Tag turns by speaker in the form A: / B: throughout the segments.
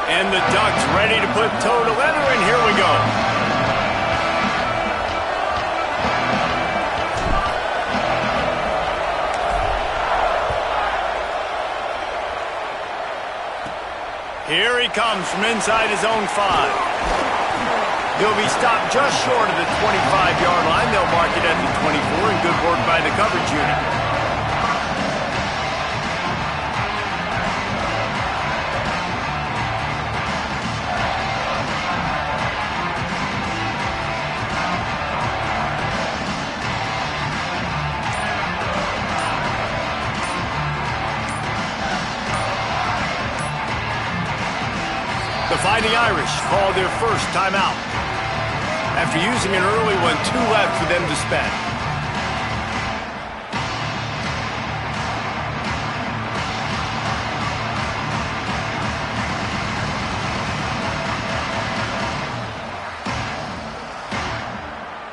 A: And the Ducks ready to put toe to leather, and here we go. Here he comes from inside his own 5. He'll be stopped just short of the 25-yard line. They'll mark it at the 24, and good work by the coverage unit. The Fighting Irish called their first timeout after using an early one, 2 left for them to spend.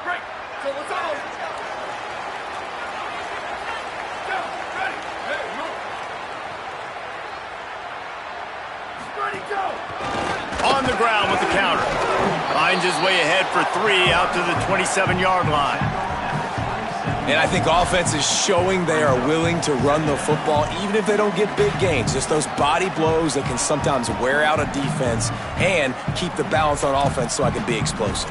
B: Great. So let's all go. Ready. Hey, move. Ready, go.
A: On the ground with the counter. Finds his way ahead for 3 out to the 27-yard line.
C: And I think offense is showing they are willing to run the football even if they don't get big gains. Just those body blows that can sometimes wear out a defense and keep the balance on offense so I can be explosive.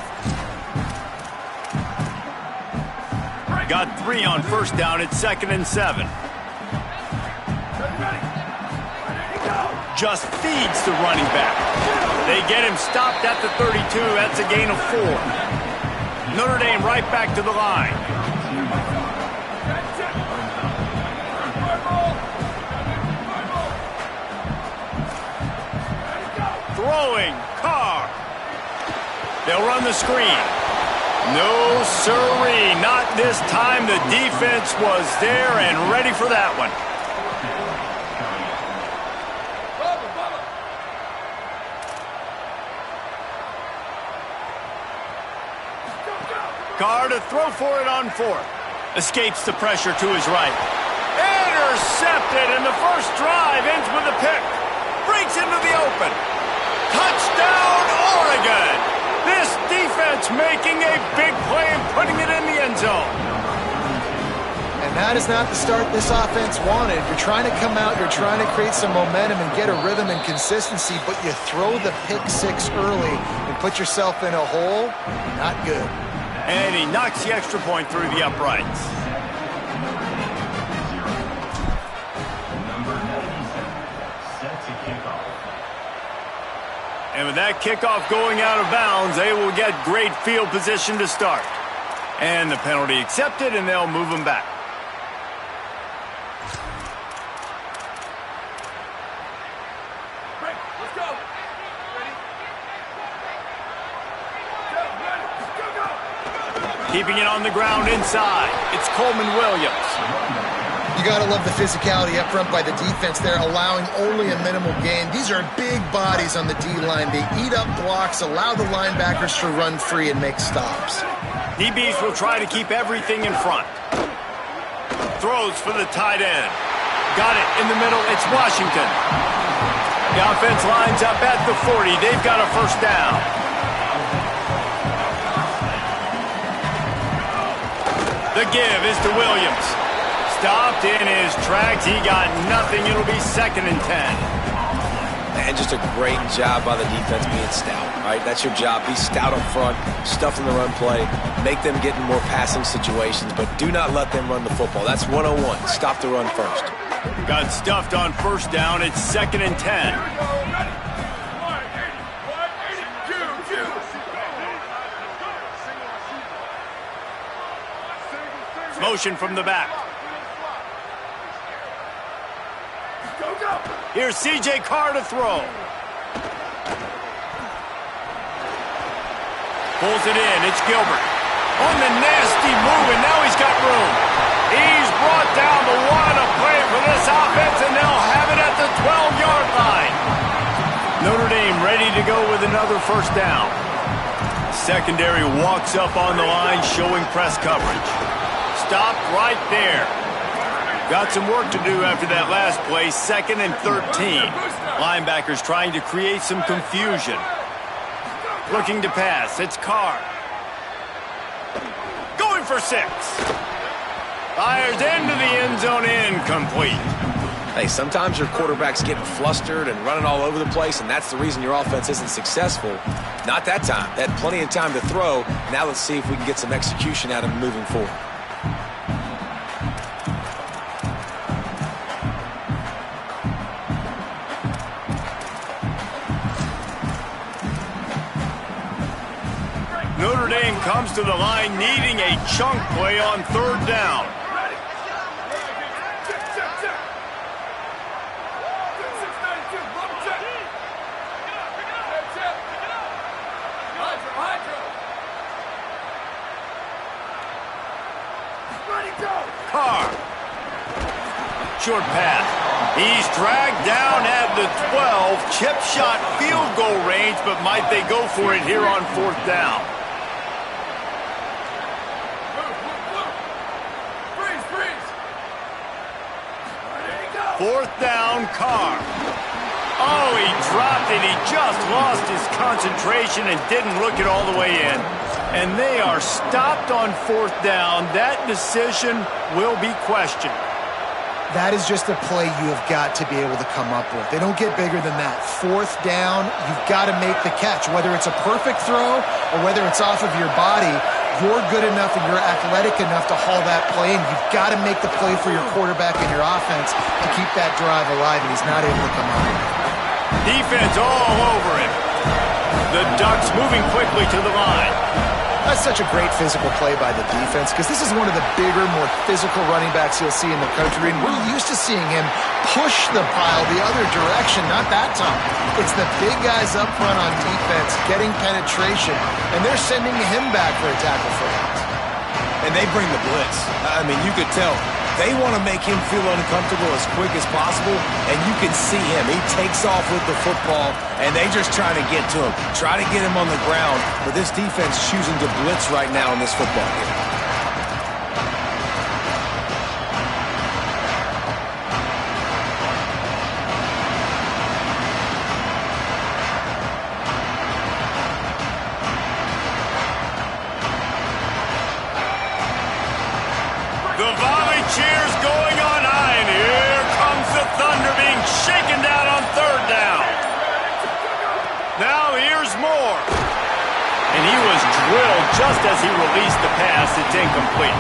A: Got 3 on first down. It's 2nd and 7. Just feeds the running back. They get him stopped at the 32. That's a gain of 4. Notre Dame right back to the line. Throwing, Carr. They'll run the screen. No siree, not this time. The defense was there and ready for that one. Carr to throw for it on 4th. Escapes the pressure to his right. Intercepted, and the first drive ends with a pick. Breaks into the open. Touchdown, Oregon! This defense making a big play and putting it in the end zone.
D: And that is not the start this offense wanted. You're trying to come out, you're trying to create some momentum and get a rhythm and consistency, but you throw the pick 6 early and put yourself in a hole. Not good.
A: And he knocks the extra point through the uprights. And with that kickoff going out of bounds, they will get great field position to start. And the penalty accepted, and they'll move them back.
B: Let's go. Ready?
A: Keeping it on the ground inside. It's Coleman Williams.
D: You got to love the physicality up front by the defense there, allowing only a minimal gain. These are big bodies on the D-line. They eat up blocks, allow the linebackers to run free and make stops.
A: DBs will try to keep everything in front. Throws for the tight end. Got it in the middle. It's Washington. The offense lines up at the 40. They've got a first down. The give is to Williams. Stopped in his tracks. He got nothing. It'll be 2nd and 10.
C: And just a great job by the defense being stout, right? That's your job. Be stout up front, stuff in the run play, make them get in more passing situations, but do not let them run the football. That's 101. Stop the run first.
A: Got stuffed on first down. It's 2nd and 10. Motion from the back. Here's C.J. Carr to throw. Pulls it in. It's Gilbert. On the nasty move, and now he's got room. He's brought down, but what a play for this offense, and they'll have it at the 12-yard line. Notre Dame ready to go with another first down. Secondary walks up on the line, showing press coverage. Stopped right there. Got some work to do after that last play, 2nd and 13. Linebackers trying to create some confusion. Looking to pass. It's Carr. Going for 6. Fires into the end zone, incomplete.
C: Hey, sometimes your quarterback's getting flustered and running all over the place, and that's the reason your offense isn't successful. Not that time. They had plenty of time to throw. Now let's see if we can get some execution out of him moving forward.
A: Notre Dame comes to the line needing a chunk play on 3rd down. Carr. Short pass. He's dragged down at the 12. Chip shot field goal range, but might they go for it here on 4th down? Fourth down, Carr. Oh, he dropped it. He just lost his concentration and didn't look it all the way in. And they are stopped on 4th down. That decision will be questioned.
D: That is just a play you have got to be able to come up with. They don't get bigger than that. 4th down, you've got to make the catch. Whether it's a perfect throw or whether it's off of your body, you're good enough and you're athletic enough to haul that play, and you've got to make the play for your quarterback and your offense to keep that drive alive, and he's not able to come up with it.
A: Defense all over him. The Ducks moving quickly to the line.
D: That's such a great physical play by the defense, because this is one of the bigger, more physical running backs you'll see in the country, and we're used to seeing him push the pile the other direction. Not that time. It's the big guys up front on defense getting penetration, and they're sending him back for a tackle for loss.
C: And they bring the blitz. I mean, you could tell. They want to make him feel uncomfortable as quick as possible, and you can see him. He takes off with the football, and they just trying to get to him, try to get him on the ground, but this defense choosing to blitz right now in this football game.
A: The volley cheers going on high, and here comes the Thunder being shaken down on 3rd down. Now here's Moore. And he was drilled just as he released the pass. It's incomplete.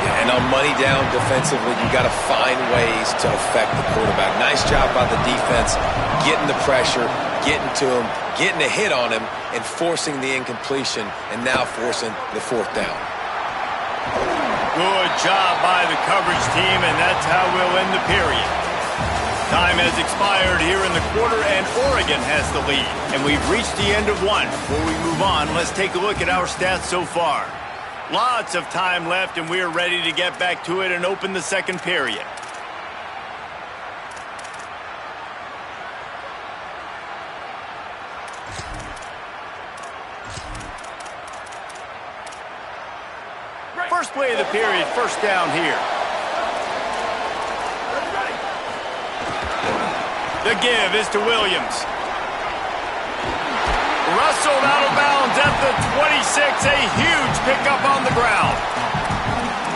C: Yeah, and on money down defensively, you got to find ways to affect the quarterback. Nice job by the defense, getting the pressure, getting to him, getting a hit on him, and forcing the incompletion, and now forcing the 4th down.
A: Good job by the coverage team, and that's how we'll end the period. Time has expired here in the quarter, and Oregon has the lead. And we've reached the end of one. Before we move on, let's take a look at our stats so far. Lots of time left, and we are ready to get back to it and open the 2nd period. First play of the period, 1st down here. The give is to Williams. Rustled out of bounds at the 26, a huge pickup on the ground.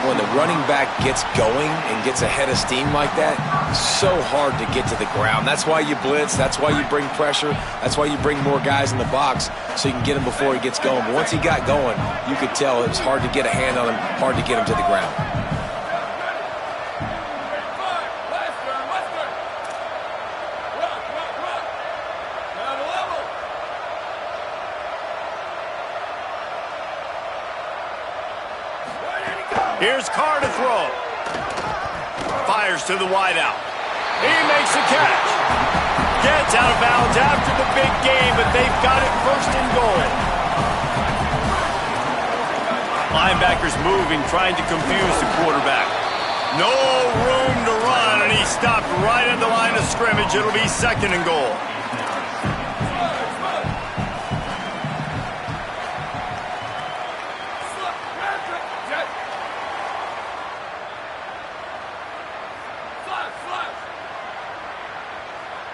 C: When the running back gets going and gets ahead of steam like that, it's so hard to get to the ground. That's why you blitz. That's why you bring pressure. That's why you bring more guys in the box so you can get him before he gets going. But once he got going, you could tell it was hard to get a hand on him, hard to get him to the ground.
A: Here's Carr to throw. Fires to the wideout. He makes the catch. Gets out of bounds after the big game, but they've got it 1st and goal. Linebackers moving, trying to confuse the quarterback. No room to run, and he stopped right at the line of scrimmage. It'll be 2nd and goal.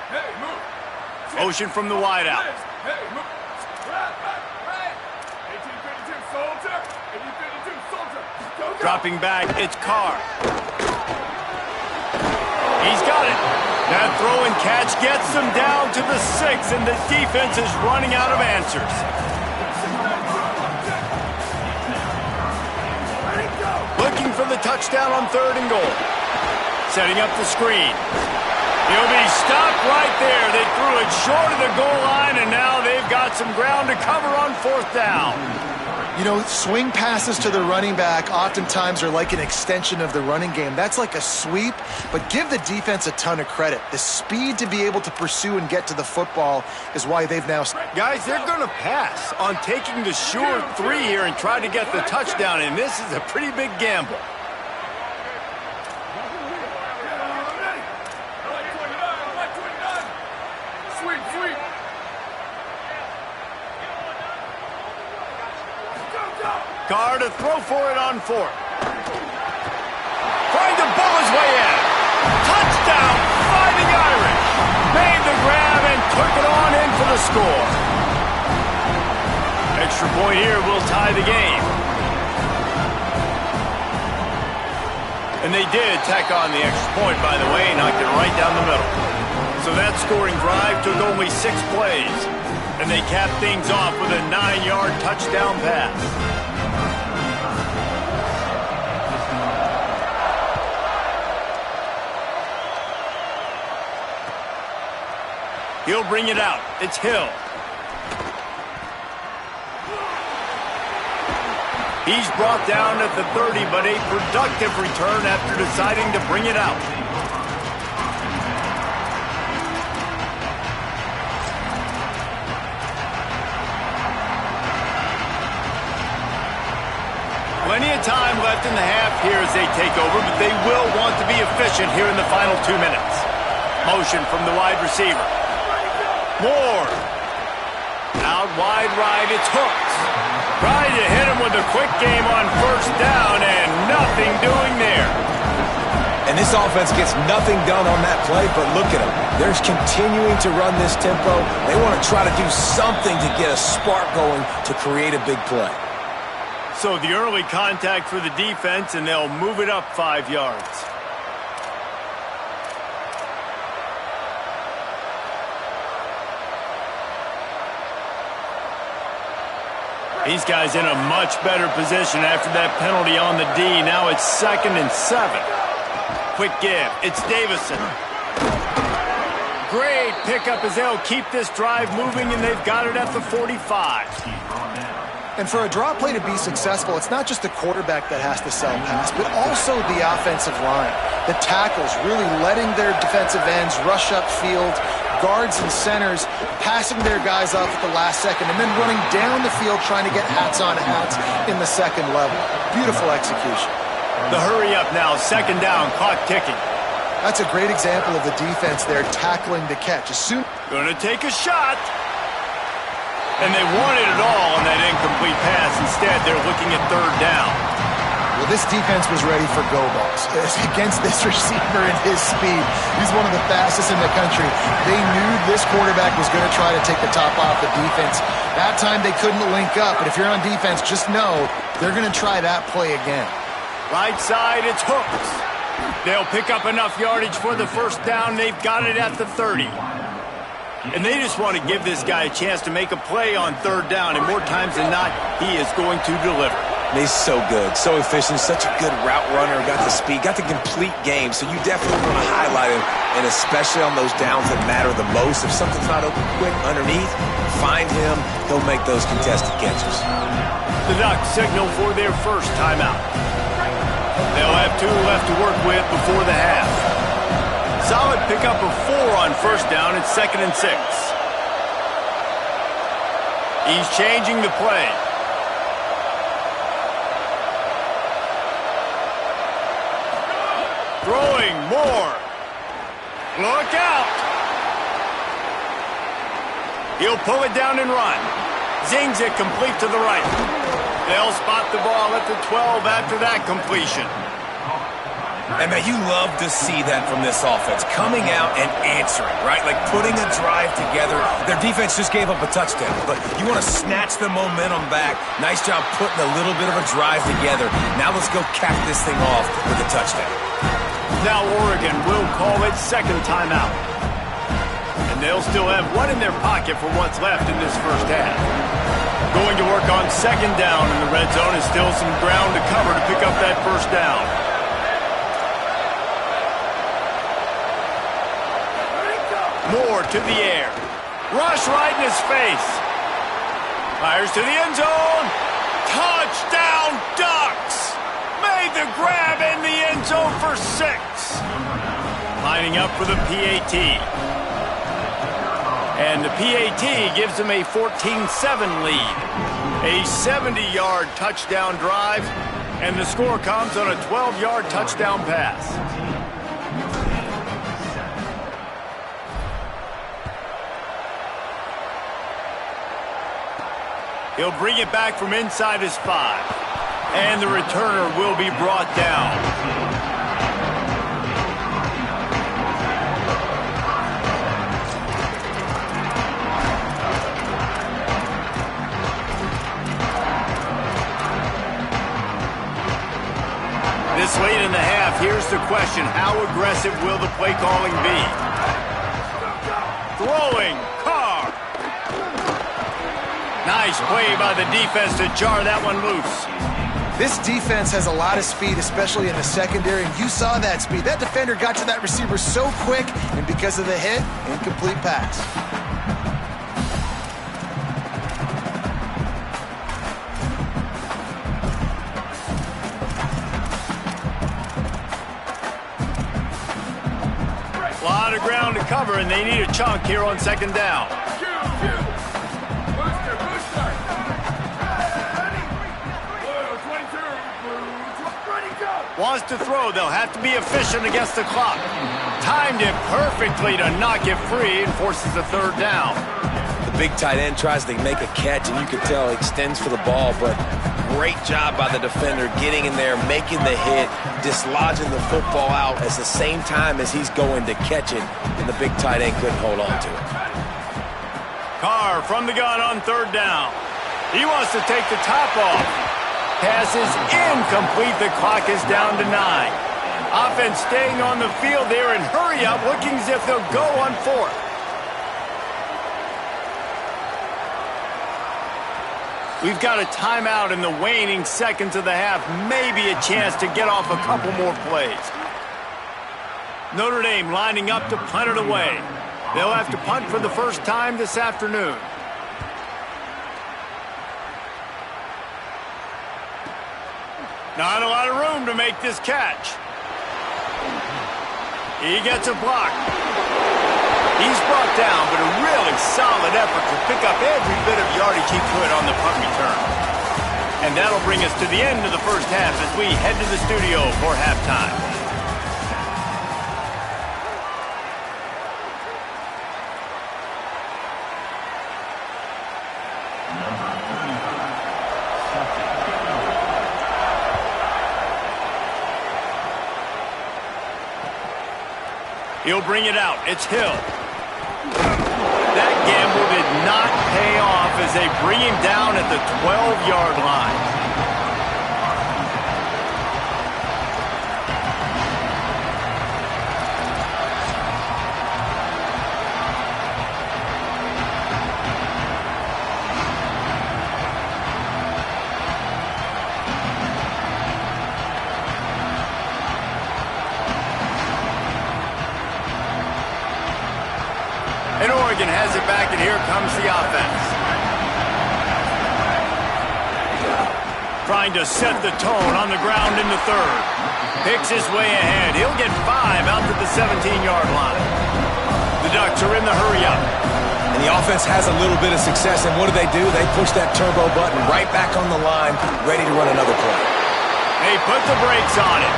B: Hey, move.
A: Motion from the wide out.
B: Hey, move. Right. 1852 soldier. 1852 soldier. Go.
A: Dropping back, it's Carr. He's got it. That throw and catch gets them down to the 6, and the defense is running out of answers. Looking for the touchdown on 3rd and goal. Setting up the screen. He'll be stopped right there. They threw it short of the goal line, and now they've got some ground to cover on 4th down.
D: You know, swing passes to the running back oftentimes are like an extension of the running game. That's like a sweep, but give the defense a ton of credit. The speed to be able to pursue and get to the football is why they've now...
A: Guys, they're going to pass on taking the sure 3 here and try to get the touchdown, and this is a pretty big gamble. Carr to throw for it on 4th. Trying to bowl his way in. Touchdown, Fighting Irish. Made the grab and took it on in for the score. Extra point here will tie the game. And they did tack on the extra point, by the way, knocked it right down the middle. So that scoring drive took only 6 plays. And they capped things off with a 9-yard touchdown pass. He'll bring it out. It's Hill. He's brought down at the 30, but a productive return after deciding to bring it out. Plenty of time left in the half here as they take over, but they will want to be efficient here in the final 2 minutes. Motion from the wide receiver. Moore. Out wide right, it's Hooks. Trying to hit him with a quick game on 1st down, and nothing doing there.
C: And this offense gets nothing done on that play, but look at them. They're continuing to run this tempo. They want to try to do something to get a spark going to create a big play.
A: So the early contact for the defense, and they'll move it up 5 yards. These guys in a much better position after that penalty on the D. Now it's 2nd and 7. Quick give. It's Davison. Great pickup as they'll keep this drive moving, and they've got it at the 45.
D: And for a draw play to be successful, it's not just the quarterback that has to sell pass, but also the offensive line. The tackles really letting their defensive ends rush upfield, guards and centers passing their guys off at the last second, and then running down the field trying to get hats on hats in the 2nd level. Beautiful execution.
A: The hurry up now, 2nd down, clock ticking.
D: That's a great example of the defense there tackling the catch.
A: Gonna take a shot. And they wanted it all on that incomplete pass. Instead, they're looking at 3rd down.
D: Well, this defense was ready for go balls. Against this receiver and his speed, he's one of the fastest in the country. They knew this quarterback was going to try to take the top off the defense. That time they couldn't link up, but if you're on defense, just know they're going to try that play again.
A: Right side, it's Hooks. They'll pick up enough yardage for the 1st down. They've got it at the 30. And they just want to give this guy a chance to make a play on 3rd down, and more times than not, he is going to deliver.
C: He's so good, so efficient, such a good route runner, got the speed, got the complete game, so you definitely want to highlight him, and especially on those downs that matter the most. If something's not open quick underneath, find him, he'll make those contested catches.
A: The Ducks signal for their 1st timeout. They'll have 2 left to work with before the half. Solid pickup of 4 on 1st down. It's 2nd and 6. He's changing the play. Throwing more. Look out. He'll pull it down and run. Zings it complete to the right. They'll spot the ball at the 12 after that completion.
C: And man, you love to see that from this offense, coming out and answering, right? Like putting a drive together Their defense just gave up a touchdown, but you want to snatch the momentum back. Nice job putting a little bit of a drive together. Now let's go cap this thing off with a touchdown.
A: Now Oregon will call it second timeout. And they'll still have one in their pocket for what's left in this first half. Going to work on second down in the red zone is still some ground to cover to pick up that first down. Moore to the air. Rush right in his face. Fires to the end zone. Touchdown, Ducks! Made the grab in the end zone for 6. Lining up for the PAT. And the PAT gives them a 14-7 lead. A 70-yard touchdown drive, and the score comes on a 12-yard touchdown pass. He'll bring it back from inside his 5. And the returner will be brought down. This late in the half, here's the question. How aggressive will the play calling be? Throwing, Carr. Nice play by the defense to jar that one loose.
D: This defense has a lot of speed, especially in the secondary, and you saw that speed. That defender got to that receiver so quick, and because of the hit, incomplete pass.
A: A lot of ground to cover, and they need a chunk here on second down. Wants to throw. They'll have to be efficient against the clock. Timed it perfectly to knock it free and forces a third down.
C: The big tight end tries to make a catch, and you can tell he extends for the ball, but great job by the defender getting in there, making the hit, dislodging the football out at the same time as he's going to catch it, and the big tight end couldn't hold on to it.
A: Carr from the gun on third down. He wants to take the top off. Pass is incomplete. The clock is down to 9. Offense staying on the field there and hurry up, looking as if they'll go on 4th. We've got a timeout in the waning seconds of the half. Maybe a chance to get off a couple more plays. Notre Dame lining up to punt it away. They'll have to punt for the first time this afternoon. Not a lot of room to make this catch. He gets a block. He's brought down, but a really solid effort to pick up every bit of yardage he could on the punt return. And that'll bring us to the end of the first half as we head to the studio for halftime. He'll bring it out. It's Hill. That gamble did not pay off as they bring him down at the 12-yard line. And Oregon has it back, and here comes the offense. Trying to set the tone on the ground in the third. Picks his way ahead. He'll get 5 out to the 17-yard line. The Ducks are in the hurry-up.
C: And the offense has a little bit of success, and what do? They push that turbo button right back on the line, ready to run another play.
A: They put the brakes on it.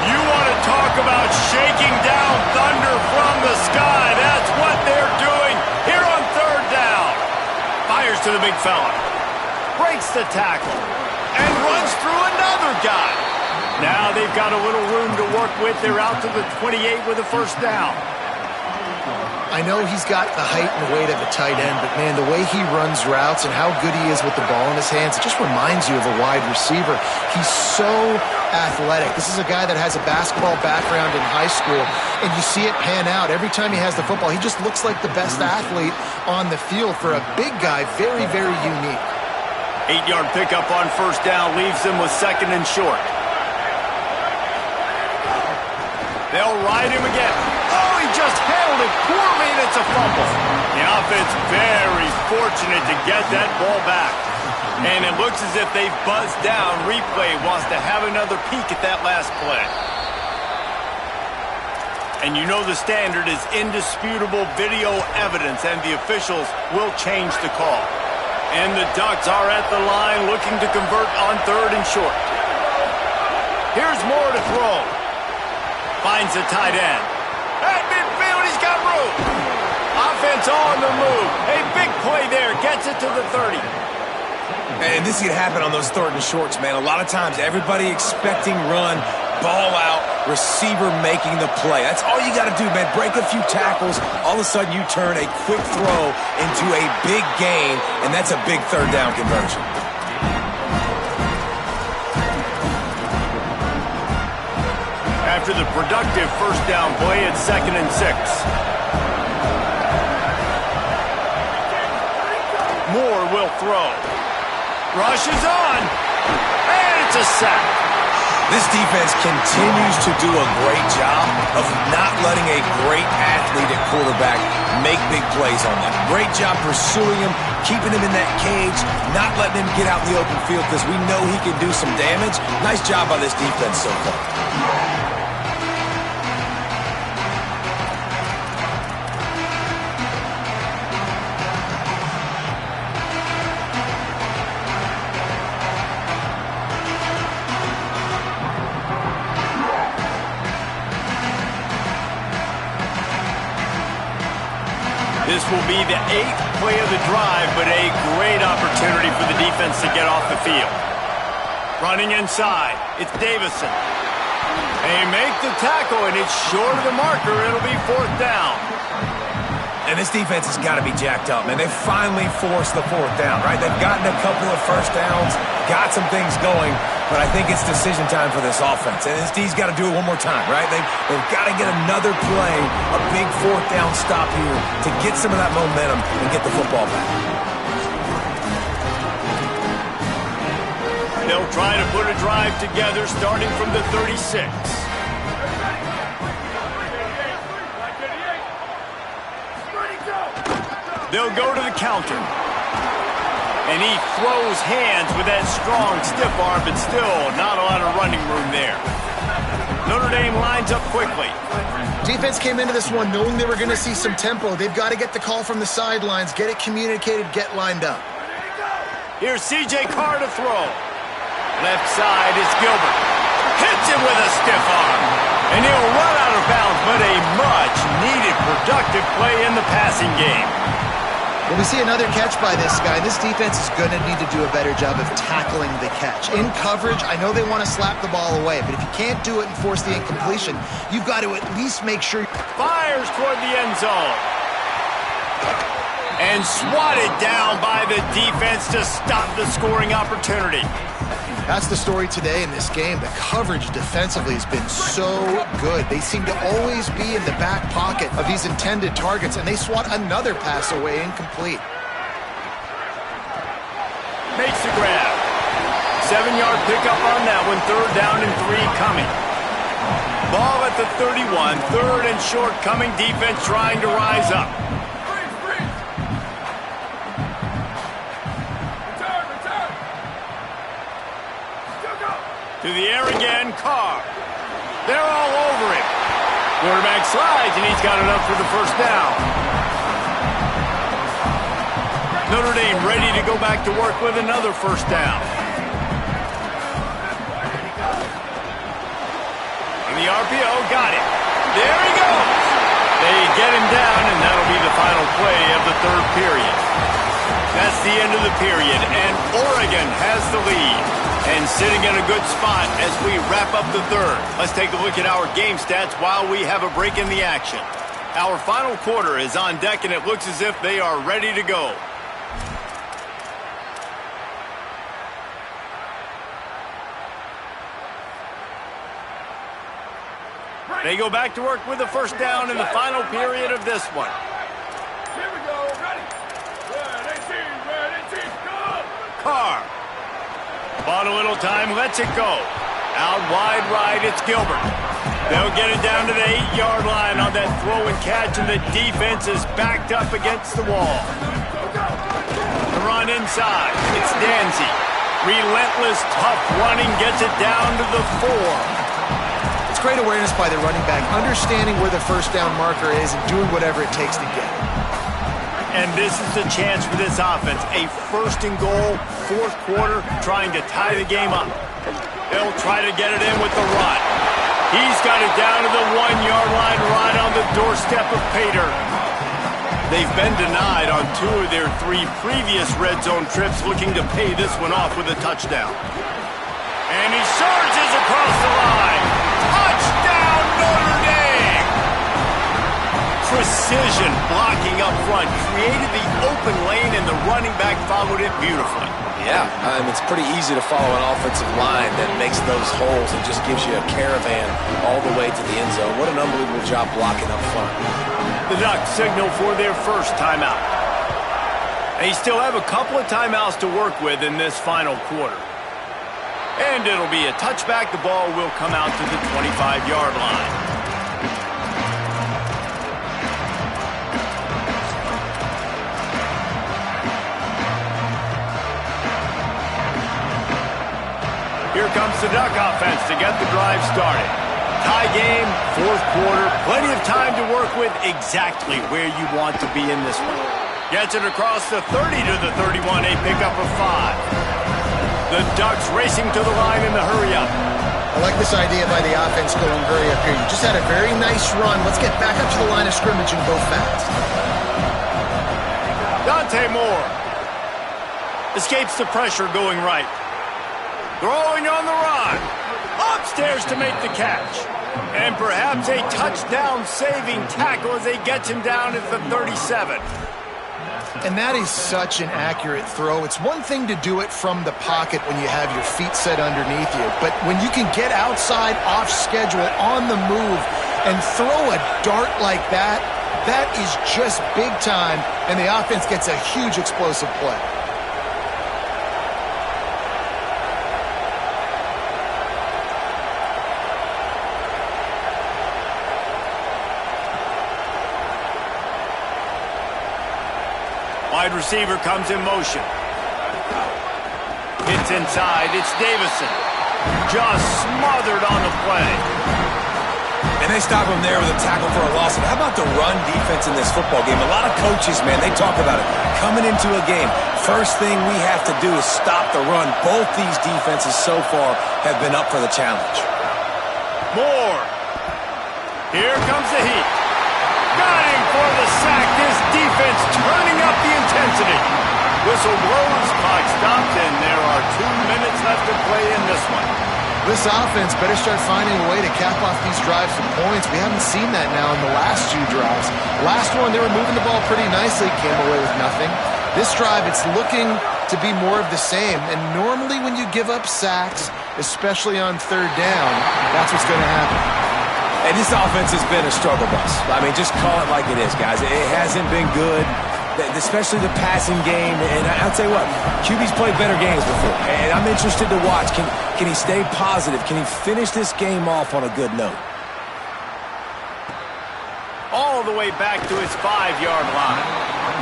A: You want to talk about shaking down thunder from the sky. That's what they're doing here on third down. Fires to the big fella. Breaks the tackle. And runs through another guy. Now they've got a little room to work with. They're out to the 28 with a first down.
D: I know he's got the height and weight of a tight end, but man, the way he runs routes and how good he is with the ball in his hands, it just reminds you of a wide receiver. He's so athletic. This is a guy that has a basketball background in high school, and you see it pan out. Every time he has the football, he just looks like the best athlete on the field. For a big guy, very, very unique.
A: 8-yard pickup on first down leaves them with second and short. They'll ride him again. Oh, he just handled it poorly, and it's a fumble. The offense very fortunate to get that ball back. And it looks as if they've buzzed down. Replay wants to have another peek at that last play. And you know the standard is indisputable video evidence, and the officials will change the call. And the Ducks are at the line looking to convert on third and short. Here's Moore to throw. Finds the tight end. At midfield, he's got room. Offense on the move. A big play there. Gets it to the 30.
C: And this could happen on those third and shorts, man. A lot of times, everybody expecting run, ball out, receiver making the play. That's all you got to do, man. Break a few tackles. All of a sudden, you turn a quick throw into a big gain, and that's a big third down conversion.
A: After the productive first down play, it's second and 6. Moore will throw. Rushes on. And it's a sack.
C: This defense continues to do a great job of not letting a great athlete at quarterback make big plays on them. Great job pursuing him, keeping him in that cage, not letting him get out in the open field because we know he can do some damage. Nice job by this defense so far.
A: This will be the 8th play of the drive, but a great opportunity for the defense to get off the field. Running inside, it's Davison. They make the tackle, and it's short of the marker. It'll be fourth down.
C: And this defense has got to be jacked up, man. They finally forced the fourth down, right? They've gotten a couple of first downs, got some things going, but I think it's decision time for this offense. And this D's got to do it one more time, right? They've got to get another play, a big fourth down stop here to get some of that momentum and get the football back.
A: They'll try to put a drive together starting from the 36. They'll go to the counter. And he throws hands with that strong, stiff arm, but still not a lot of running room there. Notre Dame lines up quickly.
D: Defense came into this one knowing they were going to see some tempo. They've got to get the call from the sidelines, get it communicated, get lined up.
A: Here's C.J. Carr to throw. Left side is Gilbert. Hits him with a stiff arm. And he'll run out of bounds, but a much-needed productive play in the passing game.
D: Well, we see another catch by this guy. This defense is going to need to do a better job of tackling the catch. In coverage, I know they want to slap the ball away, but if you can't do it and force the incompletion, you've got to at least make sure...
A: Fires toward the end zone. And swatted down by the defense to stop the scoring opportunity.
D: That's the story today in this game. The coverage defensively has been so good. They seem to always be in the back pocket of these intended targets, and they swat another pass away incomplete.
A: Makes the grab. 7-yard pickup on that one. Third down and 3 coming. Ball at the 31. Third and short coming. Defense trying to rise up. To the air again, Carr. They're all over him. Quarterback slides, and he's got enough for the first down. Notre Dame ready to go back to work with another first down. And the RPO got it. There he goes. They get him down, and that'll be the final play of the third period. That's the end of the period, and Oregon has the lead. And sitting in a good spot as we wrap up the third. Let's take a look at our game stats while we have a break in the action. Our final quarter is on deck, and it looks as if they are ready to go. They go back to work with the first down in the final period of this one.
B: Here we go. Ready. Ready, team, go!
A: Carr. Bought a little time, lets it go. Out wide right, it's Gilbert. They'll get it down to the 8-yard line on that throw and catch, and the defense is backed up against the wall. The run inside, it's Danzy. Relentless, tough running, gets it down to the 4.
D: It's great awareness by the running back, understanding where the first down marker is and doing whatever it takes to get it.
A: And this is the chance for this offense. A first and goal, fourth quarter, trying to tie the game up. They'll try to get it in with the run. He's got it down to the 1-yard line right on the doorstep of Pater. They've been denied on 2 of their 3 previous red zone trips, looking to pay this one off with a touchdown. And he surges across the line. Touchdown, Notre Dame! Precision blocking up front, created the open lane, and the running back followed it beautifully.
C: Yeah, it's pretty easy to follow an offensive line that makes those holes and just gives you a caravan all the way to the end zone. What an unbelievable job blocking up front.
A: The Ducks signal for their first timeout. They still have a couple of timeouts to work with in this final quarter. And it'll be a touchback. The ball will come out to the 25-yard line. Here comes the Duck offense to get the drive started. Tie game, fourth quarter, plenty of time to work with, exactly where you want to be in this one. Gets it across the 30 to the 31, a pickup of 5. The Ducks racing to the line in the hurry-up.
D: I like this idea by the offense going hurry up here. You just had a very nice run. Let's get back up to the line of scrimmage and go fast.
A: Dante Moore escapes the pressure going right. Throwing on the run. Upstairs to make the catch. And perhaps a touchdown-saving tackle as they get him down at the 37.
D: And that is such an accurate throw. It's one thing to do it from the pocket when you have your feet set underneath you, but when you can get outside, off schedule, on the move, and throw a dart like that, that is just big time, and the offense gets a huge explosive play.
A: Wide receiver comes in motion. It's inside. It's Davison. Just smothered on the play.
C: And they stop him there with a tackle for a loss. And how about the run defense in this football game? A lot of coaches, man, they talk about it. Coming into a game, first thing we have to do is stop the run. Both these defenses so far have been up for the challenge.
A: Moore. Here comes the heat. Got him for the sack. This defense turning up the intensity. Whistle blows, clock stopped, and there are 2 minutes left to play in this one.
D: This offense better start finding a way to cap off these drives with points. We haven't seen that now in the last 2 drives. Last one, they were moving the ball pretty nicely, came away with nothing. This drive, it's looking to be more of the same. And normally when you give up sacks, especially on third down, that's what's going to happen.
C: And this offense has been a struggle bus. I mean, just call it like it is, guys. It hasn't been good, especially the passing game. And I'll tell you what, QB's played better games before. And I'm interested to watch. Can he stay positive? Can he finish this game off on a good note?
A: All the way back to his 5-yard line.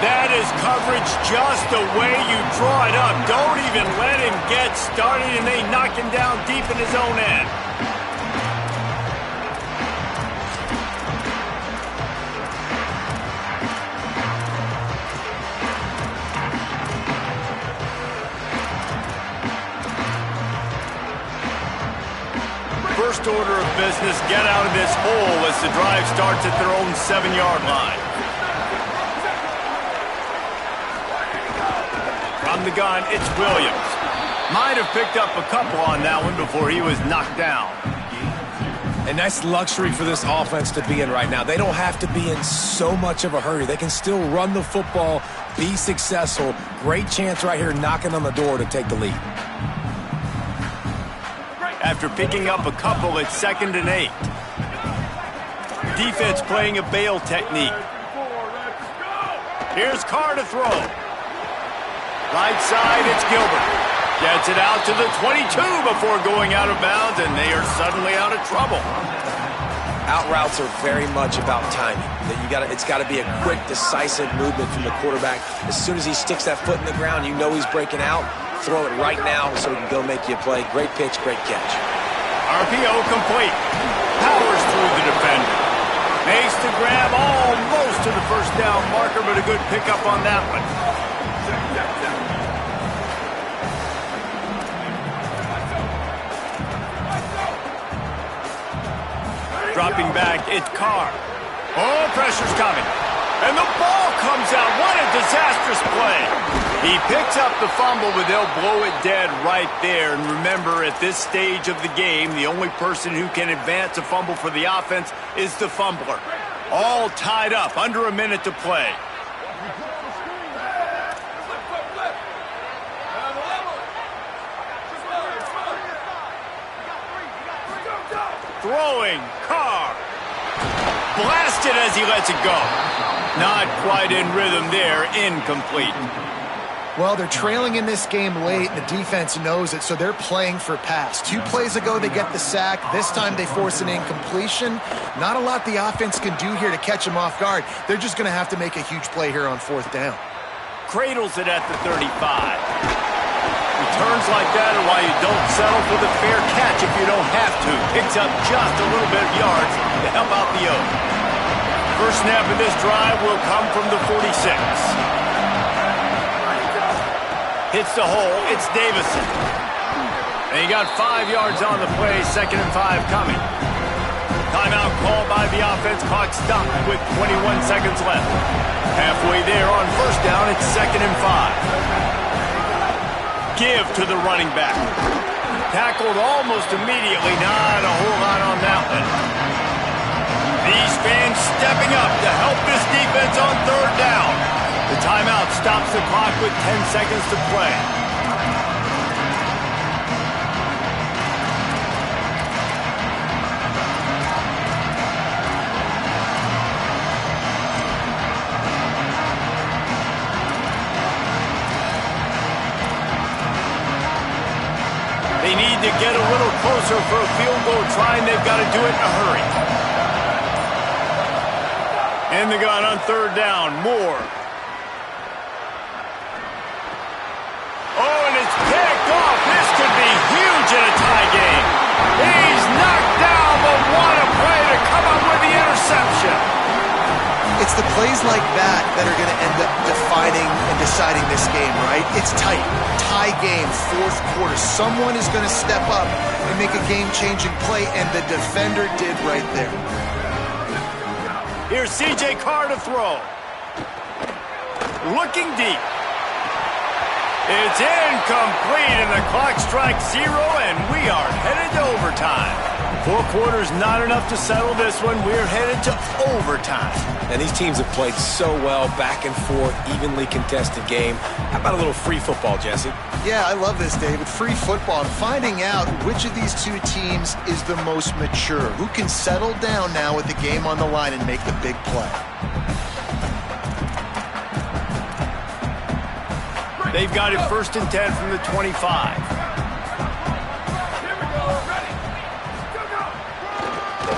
A: That is coverage just the way you draw it up. Don't even let him get started, and they knock him down deep in his own end. First order of business, get out of this hole as the drive starts at their own 7-yard line. From the gun, it's Williams. Might have picked up a couple on that one before he was knocked down.
C: And nice luxury for this offense to be in right now. They don't have to be in so much of a hurry. They can still run the football, be successful. Great chance right here knocking on the door to take the lead.
A: After picking up a couple, it's 2nd and 8. Defense playing a bail technique. Here's Carr to throw. Right side, it's Gilbert. Gets it out to the 22 before going out of bounds, and they are suddenly out of trouble.
C: Out routes are very much about timing. It's got to be a quick, decisive movement from the quarterback. As soon as he sticks that foot in the ground, you know he's breaking out. Throw it right now so he can go make you a play. Great pitch, great catch.
A: RPO complete. Powers through the defender. Makes the grab almost to the first down marker, but a good pickup on that one. Dropping back, it's Carr. Oh, pressure's coming. And the ball comes out. What a disastrous play. He picks up the fumble, but they'll blow it dead right there. And remember, at this stage of the game, the only person who can advance a fumble for the offense is the fumbler. All tied up, under a minute to play. Throwing, Carr. Blasted as he lets it go. Not quite in rhythm there, incomplete.
D: Well, they're trailing in this game late, and the defense knows it, so they're playing for pass. 2 plays ago, they get the sack. This time, they force an incompletion. Not a lot the offense can do here to catch them off guard. They're just going to have to make a huge play here on 4th down.
A: Cradles it at the 35. Returns like that are why you don't settle for the fair catch if you don't have to. Picks up just a little bit of yards to help out the O. First snap of this drive will come from the 46. Hits the hole, it's Davison. And he got 5 yards on the play, 2nd and 5 coming. Timeout called by the offense, clock stopped with 21 seconds left. Halfway there on first down, it's 2nd and 5. Give to the running back. Tackled almost immediately, not a whole lot on that one. These fans stepping up to help this defense on 3rd down. The timeout stops the clock with 10 seconds to play. They need to get a little closer for a field goal try, and they've got to do it in a hurry. In the gun on 3rd down, Moore. Oh, and it's picked off. This could be huge in a tie game. He's knocked down, but what a play to come up with the interception.
D: It's the plays like that that are going to end up defining and deciding this game, right? It's tight. Tie game, 4th quarter. Someone is going to step up and make a game-changing play, and the defender did right there.
A: Here's C.J. Carr to throw. Looking deep. It's incomplete, and the clock strikes 0, and we are headed to overtime. 4 quarters not enough to settle this one. We're headed to overtime.
C: And these teams have played so well, back and forth, evenly contested game. How about a little free football, Jesse?
D: Yeah, I love this, David. Free football. Finding out which of these 2 teams is the most mature. Who can settle down now with the game on the line and make the big play.
A: They've got it 1st and 10 from the 25.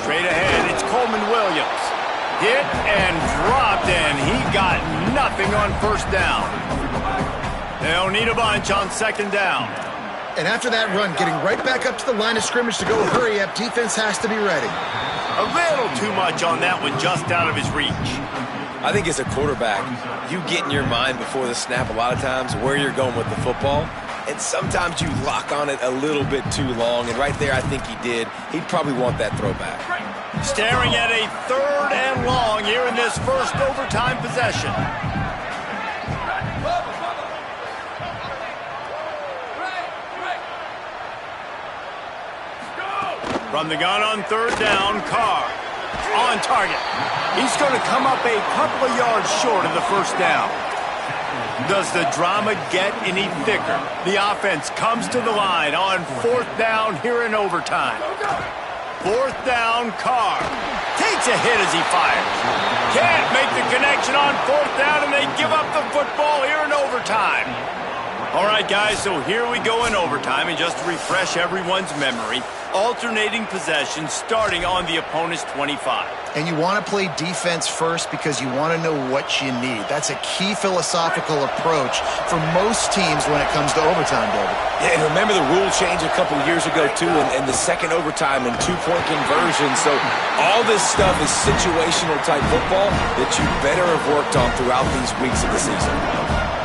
A: Straight ahead, it's Coleman Williams. Hit and dropped, and he got nothing on 1st down. They'll need a bunch on 2nd down.
D: And after that run, getting right back up to the line of scrimmage to go hurry up, defense has to be ready.
A: A little too much on that one, just out of his reach.
C: I think as a quarterback, you get in your mind before the snap a lot of times where you're going with the football. And sometimes you lock on it a little bit too long, and right there I think he did. He'd probably want that throwback.
A: Staring at a 3rd and long here in this first overtime possession. From the gun on third down, Carr on target. He's going to come up a couple of yards short of the first down. Does the drama get any thicker? The offense comes to the line on fourth down here in overtime. Fourth down, Carr takes a hit as he fires. Can't make the connection on fourth down, and they give up the football here in overtime. All right, guys, so here we go in overtime, and just to refresh everyone's memory, alternating possession starting on the opponent's 25.
D: And you want to play defense first because you want to know what you need. That's a key philosophical approach for most teams when it comes to overtime, David.
C: Yeah, and remember the rule change a couple of years ago, too, and the second overtime and two-point conversion. So all this stuff is situational-type football that you better have worked on throughout these weeks of the season.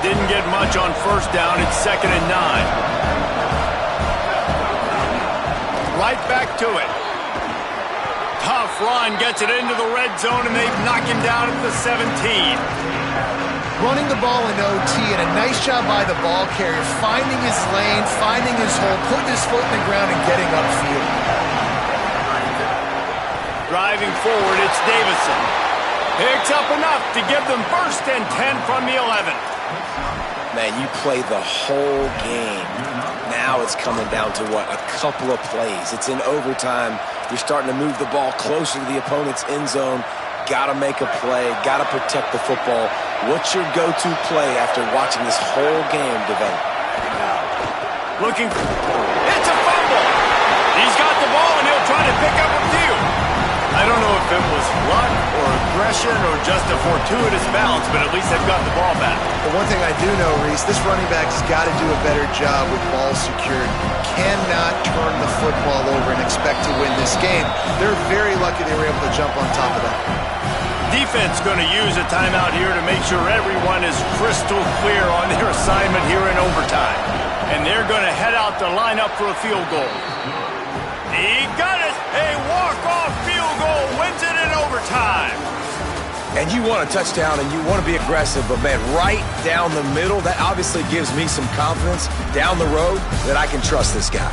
A: Didn't get much on first down. It's 2nd and 9. Right back to it. Tough run, gets it into the red zone, and they knock him down at the 17.
D: Running the ball in OT, and a nice job by the ball carrier, finding his lane, finding his hole, putting his foot in the ground, and getting upfield.
A: Driving forward, it's Davison. Picks up enough to give them 1st and 10 from the 11.
C: Man, you play the whole game. Now it's coming down to, what, a couple of plays. It's in overtime. You're starting to move the ball closer to the opponent's end zone. Got to make a play. Got to protect the football. What's your go-to play after watching this whole game develop?
A: Looking. It's a fumble. He's got the ball, and he'll try to pick up a few. I don't know if it was luck or aggression or just a fortuitous bounce, but at least they've got the ball back.
D: But one thing I do know, Reese, this running back's got to do a better job with ball secured. Cannot turn the football over and expect to win this game. They're very lucky they were able to jump on top of that.
A: Defense going to use a timeout here to make sure everyone is crystal clear on their assignment here in overtime. And they're going to head out to line up for a field goal. He got it! A walk-off field goal wins it in overtime.
C: And you want a touchdown and you want to be aggressive, but, man, right down the middle, that obviously gives me some confidence down the road that I can trust this guy.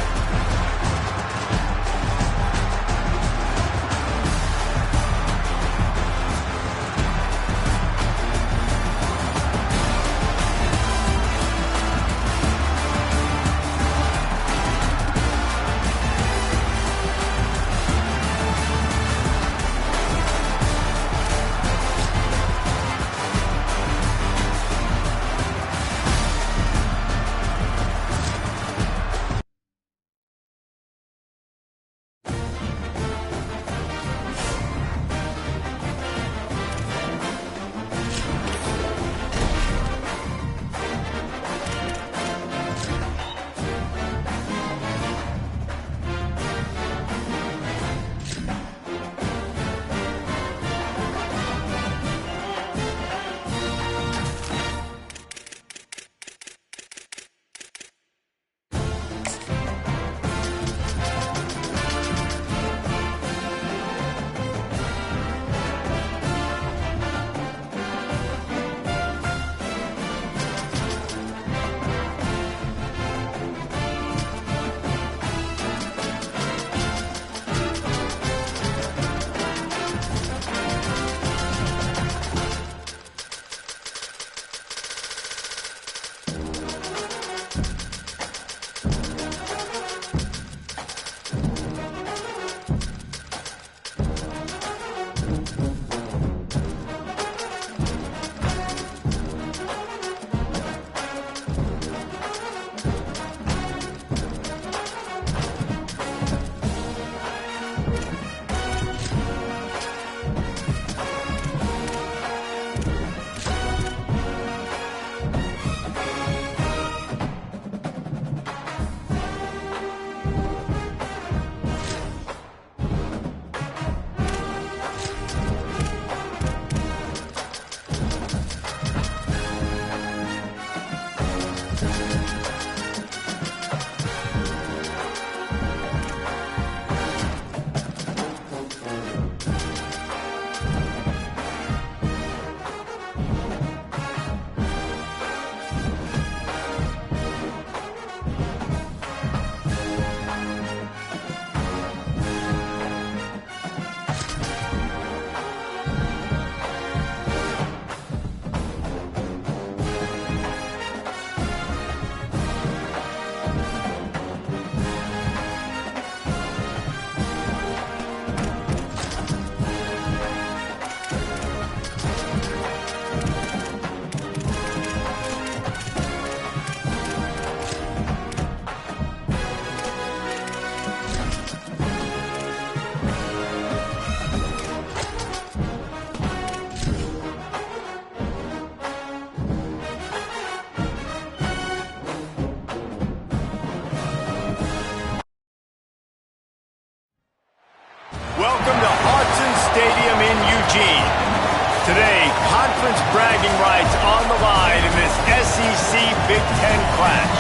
A: conference bragging rights on the line in this SEC Big Ten clash.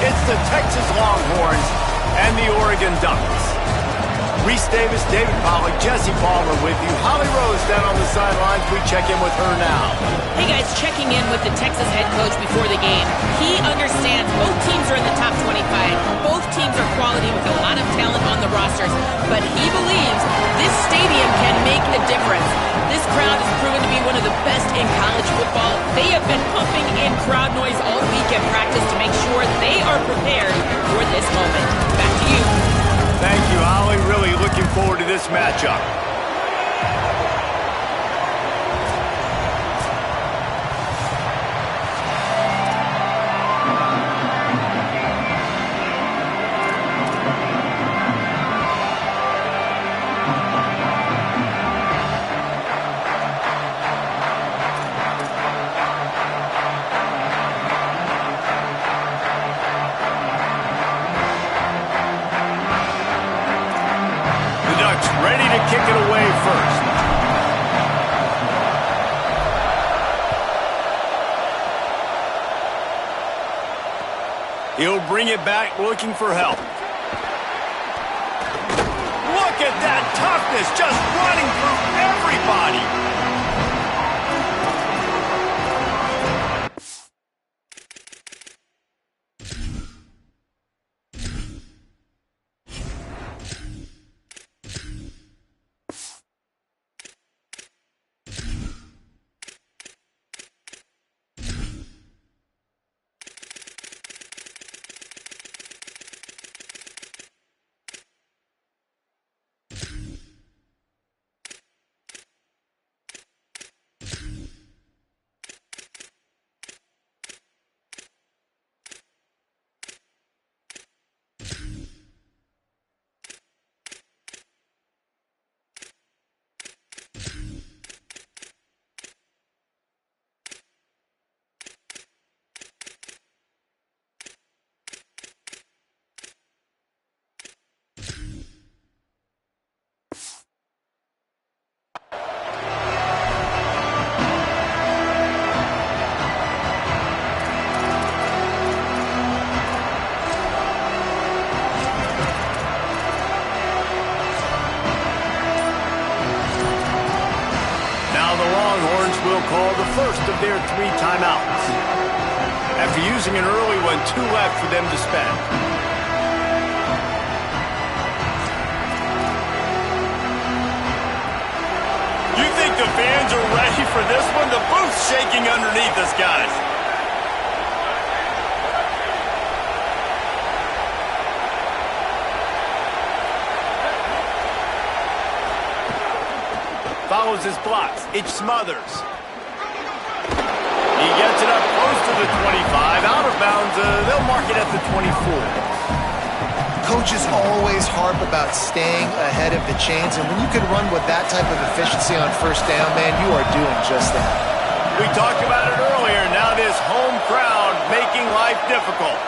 A: It's the Texas Longhorns and the Oregon Ducks. Reese Davis, David Pollack, Jesse Palmer with you. Holly Rose down on the sidelines. We check in with her now.
E: Hey guys, checking in with the Texas head coach before the game. He understands both teams are in the top 25. Both teams are quality with a lot of talent on the rosters. But he believes this stadium can make a difference. This crowd has proven to be one of the best in college football. They have been pumping in crowd noise all week in practice to make sure they are prepared for this moment. Back to you.
A: Thank you, Holly. Really looking forward to this matchup. Ready to kick it away first. He'll bring it back looking for help. Look at that toughness, just running through everybody. Will call the first of their 3 timeouts. After using an early one, 2 left for them to spend. You think the fans are ready for this one? The booth's shaking underneath us, guys. Follows his blocks. It's Smothers. He gets it up close to the 25. Out of bounds. They'll mark it at the 24.
D: Coaches always harp about staying ahead of the chains, and when you can run with that type of efficiency on first down, man, you are doing just that.
A: We talked about it earlier. Now this home crowd making life difficult.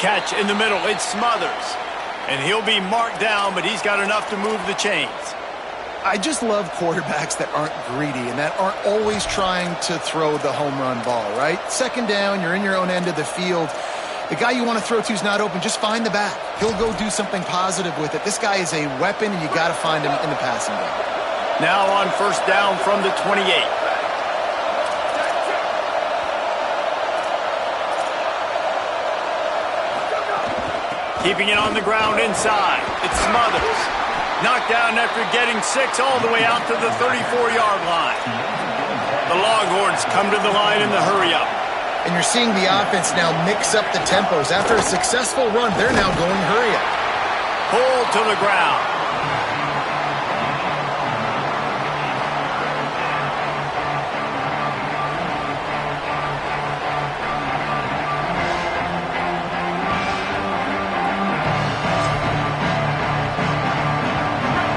A: Catch in the middle. It's Smothers. And he'll be marked down, but he's got enough to move the chains.
D: I just love quarterbacks that aren't greedy and that aren't always trying to throw the home run ball, right? Second down, you're in your own end of the field. The guy you want to throw to is not open. Just find the back. He'll go do something positive with it. This guy is a weapon, and you got to find him in the passing game.
A: Now on first down from the 28. Keeping it on the ground inside. It's Smothers. Knocked down after getting 6 all the way out to the 34-yard line. The Longhorns come to the line in the hurry-up.
D: And you're seeing the offense now mix up the tempos. After a successful run, they're now going hurry-up.
A: Pulled to the ground.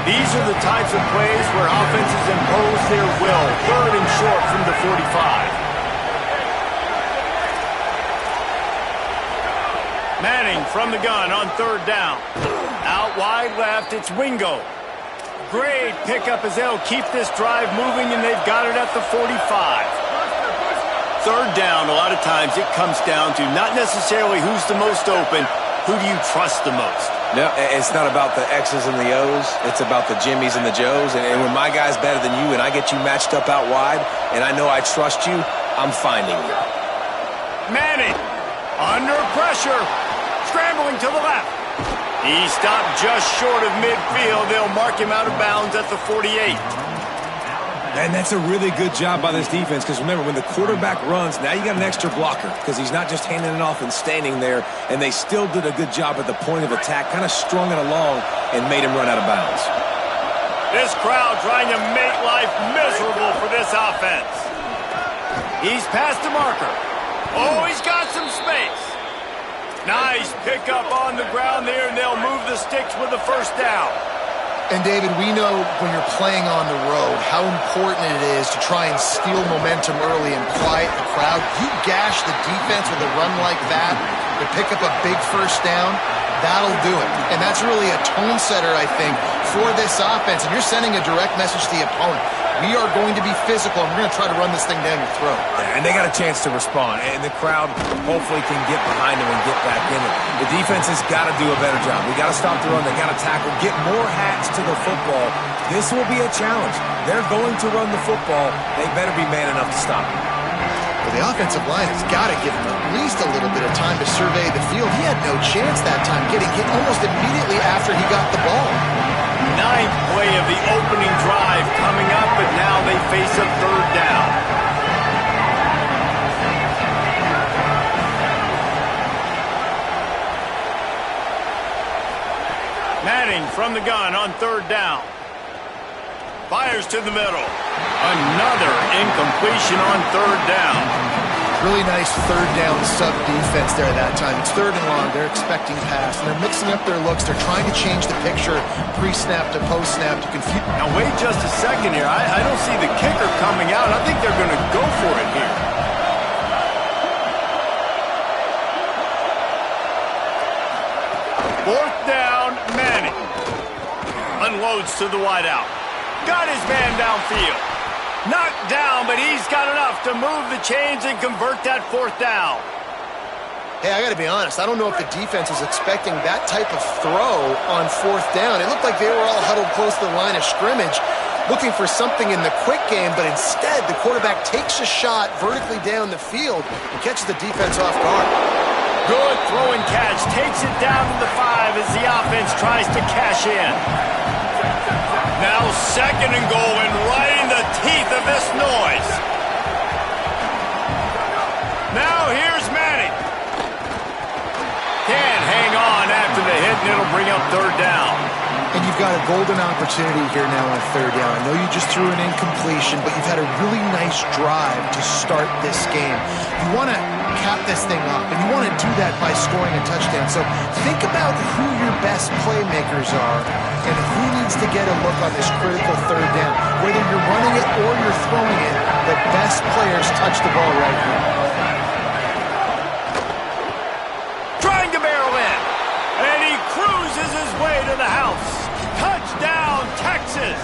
A: These are the types of plays where offenses impose their will. 3rd and short from the 45. Manning from the gun on 3rd down. Out wide left, it's Wingo. Great pickup as they'll keep this drive moving, and they've got it at the 45. Third down, a lot of times it comes down to not necessarily who's the most open, who do you trust the most?
C: No, it's not about the X's and the O's. It's about the Jimmies and the Joes. And when my guy's better than you and I get you matched up out wide and I know I trust you, I'm finding you.
A: Manning, under pressure, scrambling to the left. He stopped just short of midfield. They'll mark him out of bounds at the 48.
C: And that's a really good job by this defense because remember, when the quarterback runs, now you got an extra blocker because he's not just handing it off and standing there, and they still did a good job at the point of attack, kind of strung it along and made him run out of bounds.
A: This crowd trying to make life miserable for this offense. He's past the marker. Oh, he's got some space. Nice pickup on the ground there, and they'll move the sticks with the first down.
D: And, David, we know when you're playing on the road how important it is to try and steal momentum early and quiet the crowd. You gash the defense with a run like that to pick up a big first down, that'll do it. And that's really a tone setter, I think, for this offense. And you're sending a direct message to the opponent. We are going to be physical, and we're going to try to run this thing down your throat.
C: And they got a chance to respond, and the crowd hopefully can get behind them and get back in it. The defense has got to do a better job. We got to stop the run. They got to tackle, get more hats to the football. This will be a challenge. They're going to run the football. They better be man enough to stop it.
D: Well, the offensive line has got to give him at least a little bit of time to survey the field. He had no chance that time, getting hit almost immediately after he got the ball.
A: Ninth play of the opening drive coming up, but now they face a third down. Manning from the gun on third down. Fires to the middle. Another incompletion on third down.
D: Really nice third down sub defense there that time. It's third and long. They're expecting pass, and they're mixing up their looks. They're trying to change the picture pre-snap to post-snap to confuse.
A: Now, wait just a second here. I don't see the kicker coming out. I think they're going to go for it here. Fourth down, Manning. Unloads to the wideout. Got his man downfield. Knocked down, but he's got enough to move the chains and convert that fourth down.
D: Hey, I got to be honest. I don't know if the defense was expecting that type of throw on fourth down. It looked like they were all huddled close to the line of scrimmage, looking for something in the quick game, but instead the quarterback takes a shot vertically down the field and catches the defense off guard.
A: Good throw and catch. Takes it down to the 5 as the offense tries to cash in. Now second and goal, and right in the teeth of this noise. Now here's Manning. Can't hang on after the hit, and it'll bring up third down.
D: And you've got a golden opportunity here now on third down. I know you just threw an incompletion, but you've had a really nice drive to start this game. You want to cap this thing up, and you want to do that by scoring a touchdown. So think about who your best playmakers are and who needs to get a look on this critical third down. Whether you're running it or you're throwing it, the best players touch the ball right here.
A: Trying to barrel in, and he cruises his way to the house. Touchdown, Texas!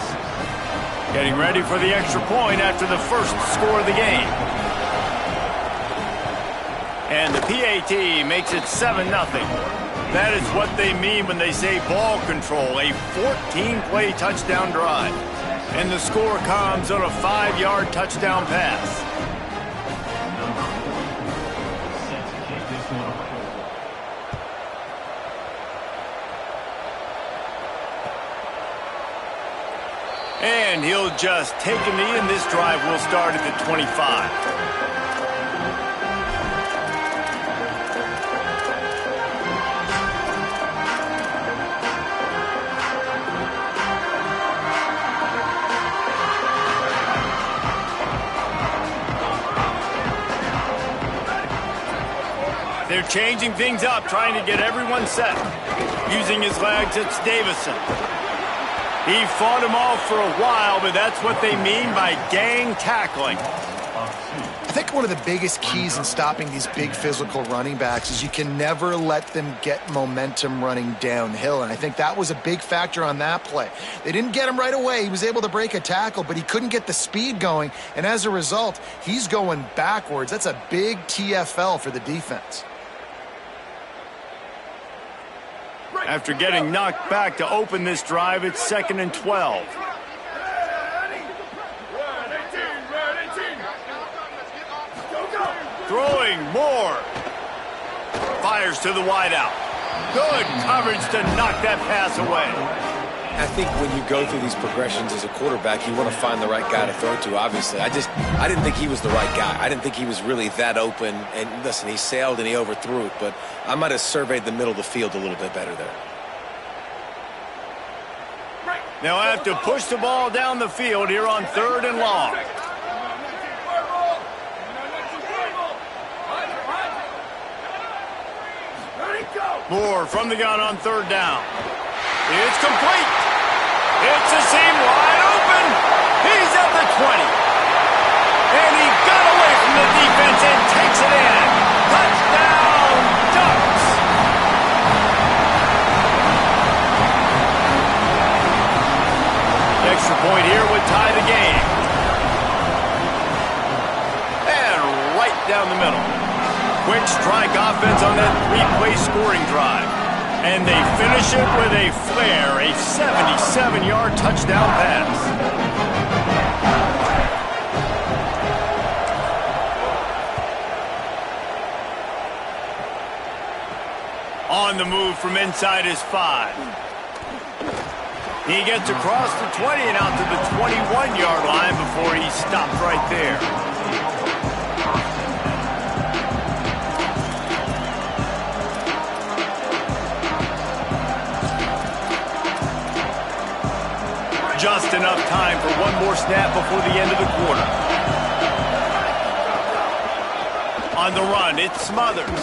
A: Getting ready for the extra point after the first score of the game. And the PAT makes it 7-0. That is what they mean when they say ball control, a 14-play touchdown drive. And the score comes on a 5-yard touchdown pass. And he'll just take a knee, and this drive will start at the 25. They're changing things up, trying to get everyone set. Using his legs, it's Davison. He fought them all for a while, but that's what they mean by gang tackling.
D: I think one of the biggest keys in stopping these big physical running backs is you can never let them get momentum running downhill, and I think that was a big factor on that play. They didn't get him right away. He was able to break a tackle, but he couldn't get the speed going, and as a result, he's going backwards. That's a big TFL for the defense.
A: After getting knocked back to open this drive, it's 2nd and 12. Throwing more. Fires to the wideout. Good coverage to knock that pass away.
C: I think when you go through these progressions as a quarterback, you want to find the right guy to throw to, obviously. I didn't think he was the right guy. I didn't think he was really that open. And listen, he sailed and he overthrew it, but I might have surveyed the middle of the field a little bit better there.
A: They'll have to push the ball down the field here on 3rd and long. Moore from the gun on 3rd down. It's complete. It's a seam wide open. He's at the 20. And he got away from the defense and takes it in. Touchdown, Ducks. Extra point here would tie the game. And right down the middle. Quick strike offense on that 3-play scoring drive. And they finish it with a flare, a 77-yard touchdown pass. On the move from inside his 5. He gets across the 20 and out to the 21-yard line before he stopped right there. Just enough time for one more snap before the end of the quarter. On the run, it's Smothers.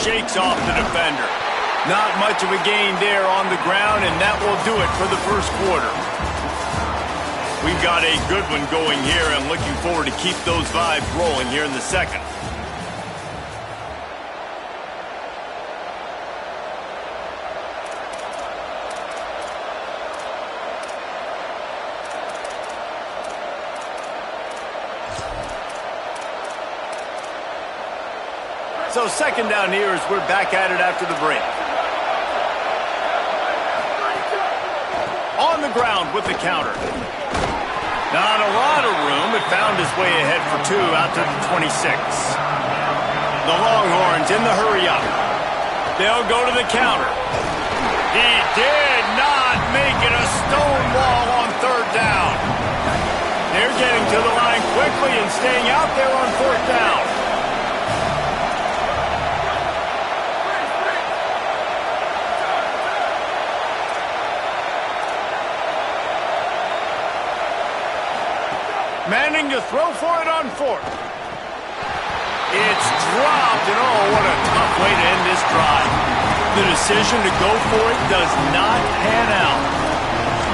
A: Shakes off the defender. Not much of a gain there on the ground, and that will do it for the first quarter. We've got a good one going here, and looking forward to keep those vibes rolling here in the second. So 2nd down here as we're back at it after the break. On the ground with the counter. Not a lot of room. It found its way ahead for 2 out to the 26. The Longhorns in the hurry up. They'll go to the counter. He did not make it a stone wall on 3rd down. They're getting to the line quickly and staying out there on 4th down. Manning to throw for it on 4th. It's dropped, and oh, what a tough way to end this drive. The decision to go for it does not pan out.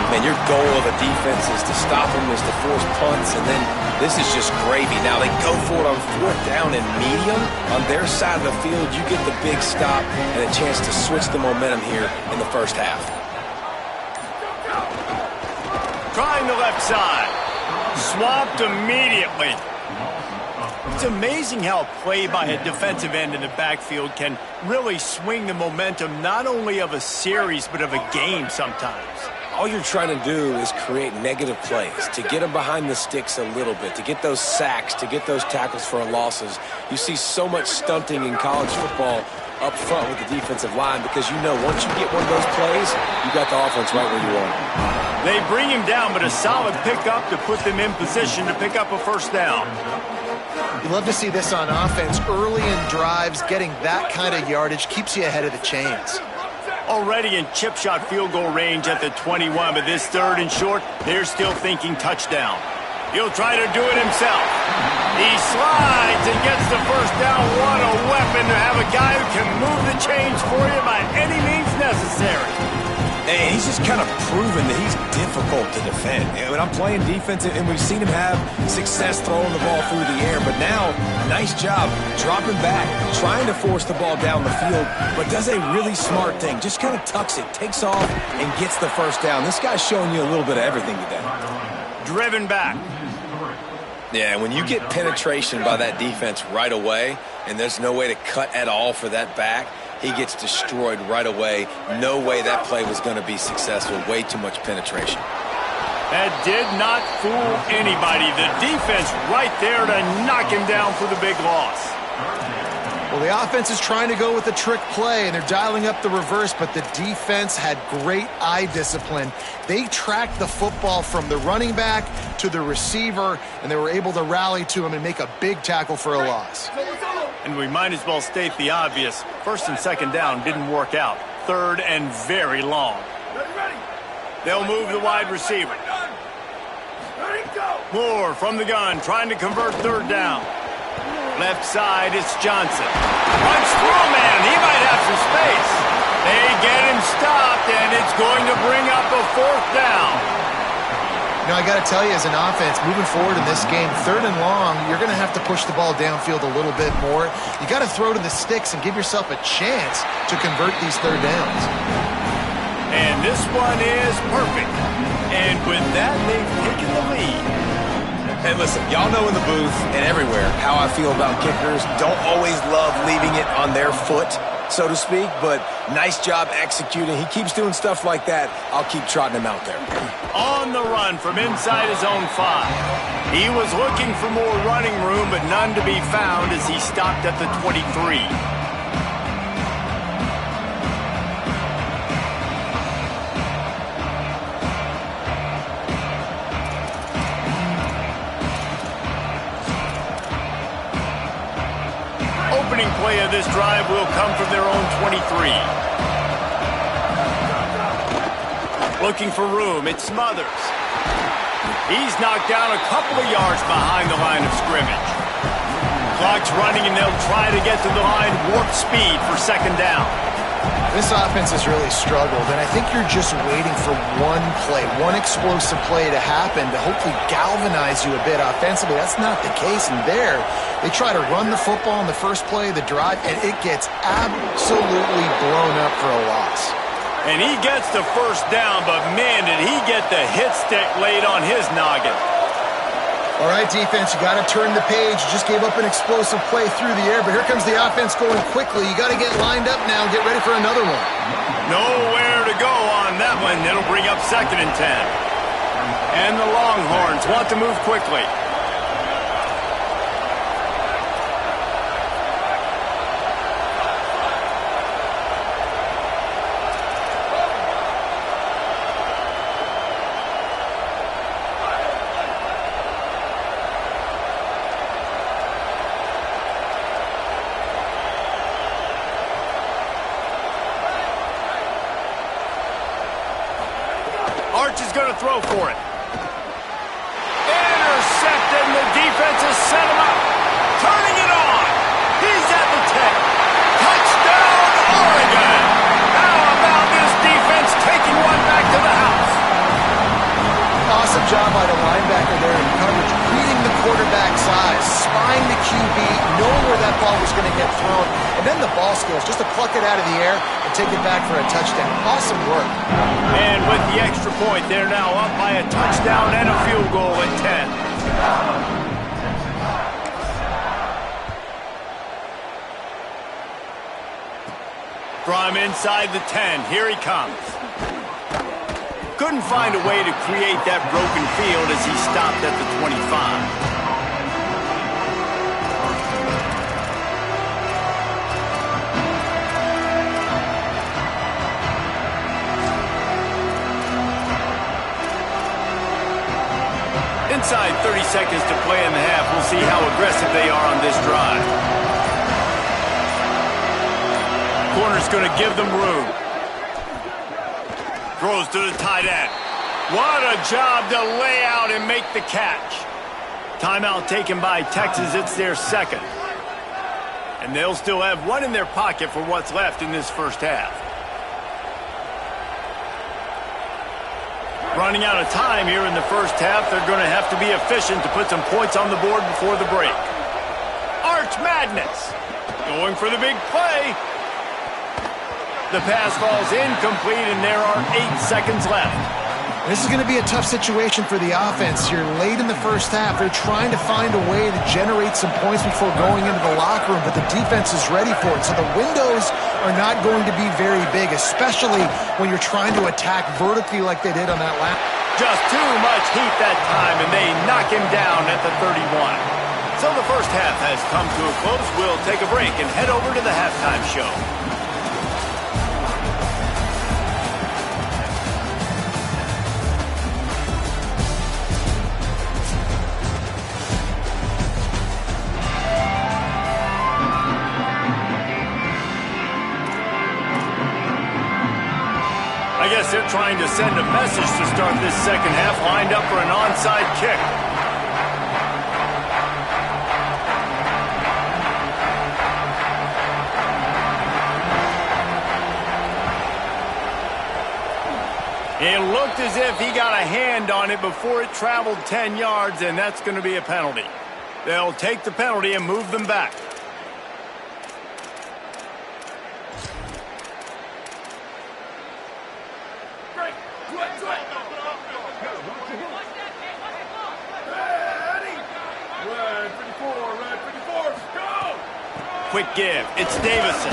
C: Man, your goal of a defense is to stop them, is to force punts, and then this is just gravy. Now they go for it on 4th down and medium. On their side of the field, you get the big stop and a chance to switch the momentum here in the first half.
A: Trying the left side. Swamped immediately. It's amazing how a play by a defensive end in the backfield can really swing the momentum not only of a series but of a game sometimes.
C: All you're trying to do is create negative plays, to get them behind the sticks a little bit, to get those sacks, to get those tackles for losses. You see so much stunting in college football up front with the defensive line because you know once you get one of those plays, you got the offense right where you want it.
A: They bring him down, but a solid pickup to put them in position to pick up a 1st down.
D: You love to see this on offense. Early in drives, getting that kind of yardage keeps you ahead of the chains.
A: Already in chip shot field goal range at the 21, but this 3rd and short, they're still thinking touchdown. He'll try to do it himself. He slides and gets the 1st down. What a weapon to have a guy who can move the chains for you by any means necessary.
C: And he's just kind of proven that he's difficult difficult to defend. And when I'm playing defense, and we've seen him have success throwing the ball through the air, but now, nice job dropping back, trying to force the ball down the field, but does a really smart thing. Just kind of tucks it, takes off, and gets the first down. This guy's showing you a little bit of everything today.
A: Driven back.
C: Yeah, when you get penetration by that defense right away, and there's no way to cut at all for that back, he gets destroyed right away. No way that play was going to be successful. Way too much penetration.
A: That did not fool anybody. The defense right there to knock him down for the big loss.
D: Well, the offense is trying to go with a trick play, and they're dialing up the reverse, but the defense had great eye discipline. They tracked the football from the running back to the receiver, and they were able to rally to him and make a big tackle for a loss.
A: And we might as well state the obvious. First and second down didn't work out. Third and very long. They'll move the wide receiver. Moore from the gun, trying to convert third down. Left side, it's Johnson. Runs through, man. He might have some space. They get him stopped, and it's going to bring up a fourth down.
D: You know, I got to tell you, as an offense, moving forward in this game, third and long, you're going to have to push the ball downfield a little bit more. You got to throw to the sticks and give yourself a chance to convert these third downs.
A: And this one is perfect. And with that, they've taken the lead.
C: And listen, y'all know in the booth and everywhere how I feel about kickers. Don't always love leaving it on their foot, so to speak, but nice job executing. He keeps doing stuff like that. I'll keep trotting him out there.
A: On the run from inside his own 5. He was looking for more running room, but none to be found as he stopped at the 23. Opening play of this drive will come from their own 23. Looking for room, it's Smothers. He's knocked down a couple of yards behind the line of scrimmage. Clock's running, and they'll try to get to the line warp speed for second down.
D: This offense has really struggled, and I think you're just waiting for one play, one explosive play to happen to hopefully galvanize you a bit offensively. That's not the case, and there, they try to run the football in the first play of the drive, and it gets absolutely blown up for a loss.
A: And he gets the first down, but man, did he get the hit stick laid on his noggin.
D: All right, defense, you got to turn the page. You just gave up an explosive play through the air, but here comes the offense going quickly. You got to get lined up now and get ready for another one.
A: Nowhere to go on that one. It'll bring up second and 10. And the Longhorns want to move quickly. Arch is going to throw for it. Intercepted, and the defense has set him up. Turning it on. He's at the 10. Touchdown, Oregon. How about this defense taking one back to the house?
D: Awesome job by the linebacker there in coverage, reading the quarterback's eyes, spying the QB, knowing where that ball was going to get thrown, and then the ball skills, just to pluck it out of the air and take it back for a touchdown. Awesome work.
A: And with the extra point, they're now up by a touchdown and a field goal at 10. From inside the 10, here he comes. Couldn't find a way to create that broken field as he stopped at the 25. Inside 30 seconds to play in the half. We'll see how aggressive they are on this drive. Corner's going to give them room. Throws to the tight end. What a job to lay out and make the catch. Timeout taken by Texas. It's their second. And they'll still have one in their pocket for what's left in this first half. Running out of time here in the first half. They're going to have to be efficient to put some points on the board before the break. Arch Madness going for the big play. The pass falls incomplete, and there are 8 seconds left.
D: This is going to be a tough situation for the offense. You're late in the first half. They're trying to find a way to generate some points before going into the locker room, but the defense is ready for it. So the windows are not going to be very big, especially when you're trying to attack vertically like they did on that last.
A: Just too much heat that time, and they knock him down at the 31. So the first half has come to a close. We'll take a break and head over to the halftime show. I guess they're trying to send a message to start this second half, lined up for an onside kick. It looked as if he got a hand on it before it traveled 10 yards, and that's going to be a penalty. They'll take the penalty and move them back. Quick give. It's Davison.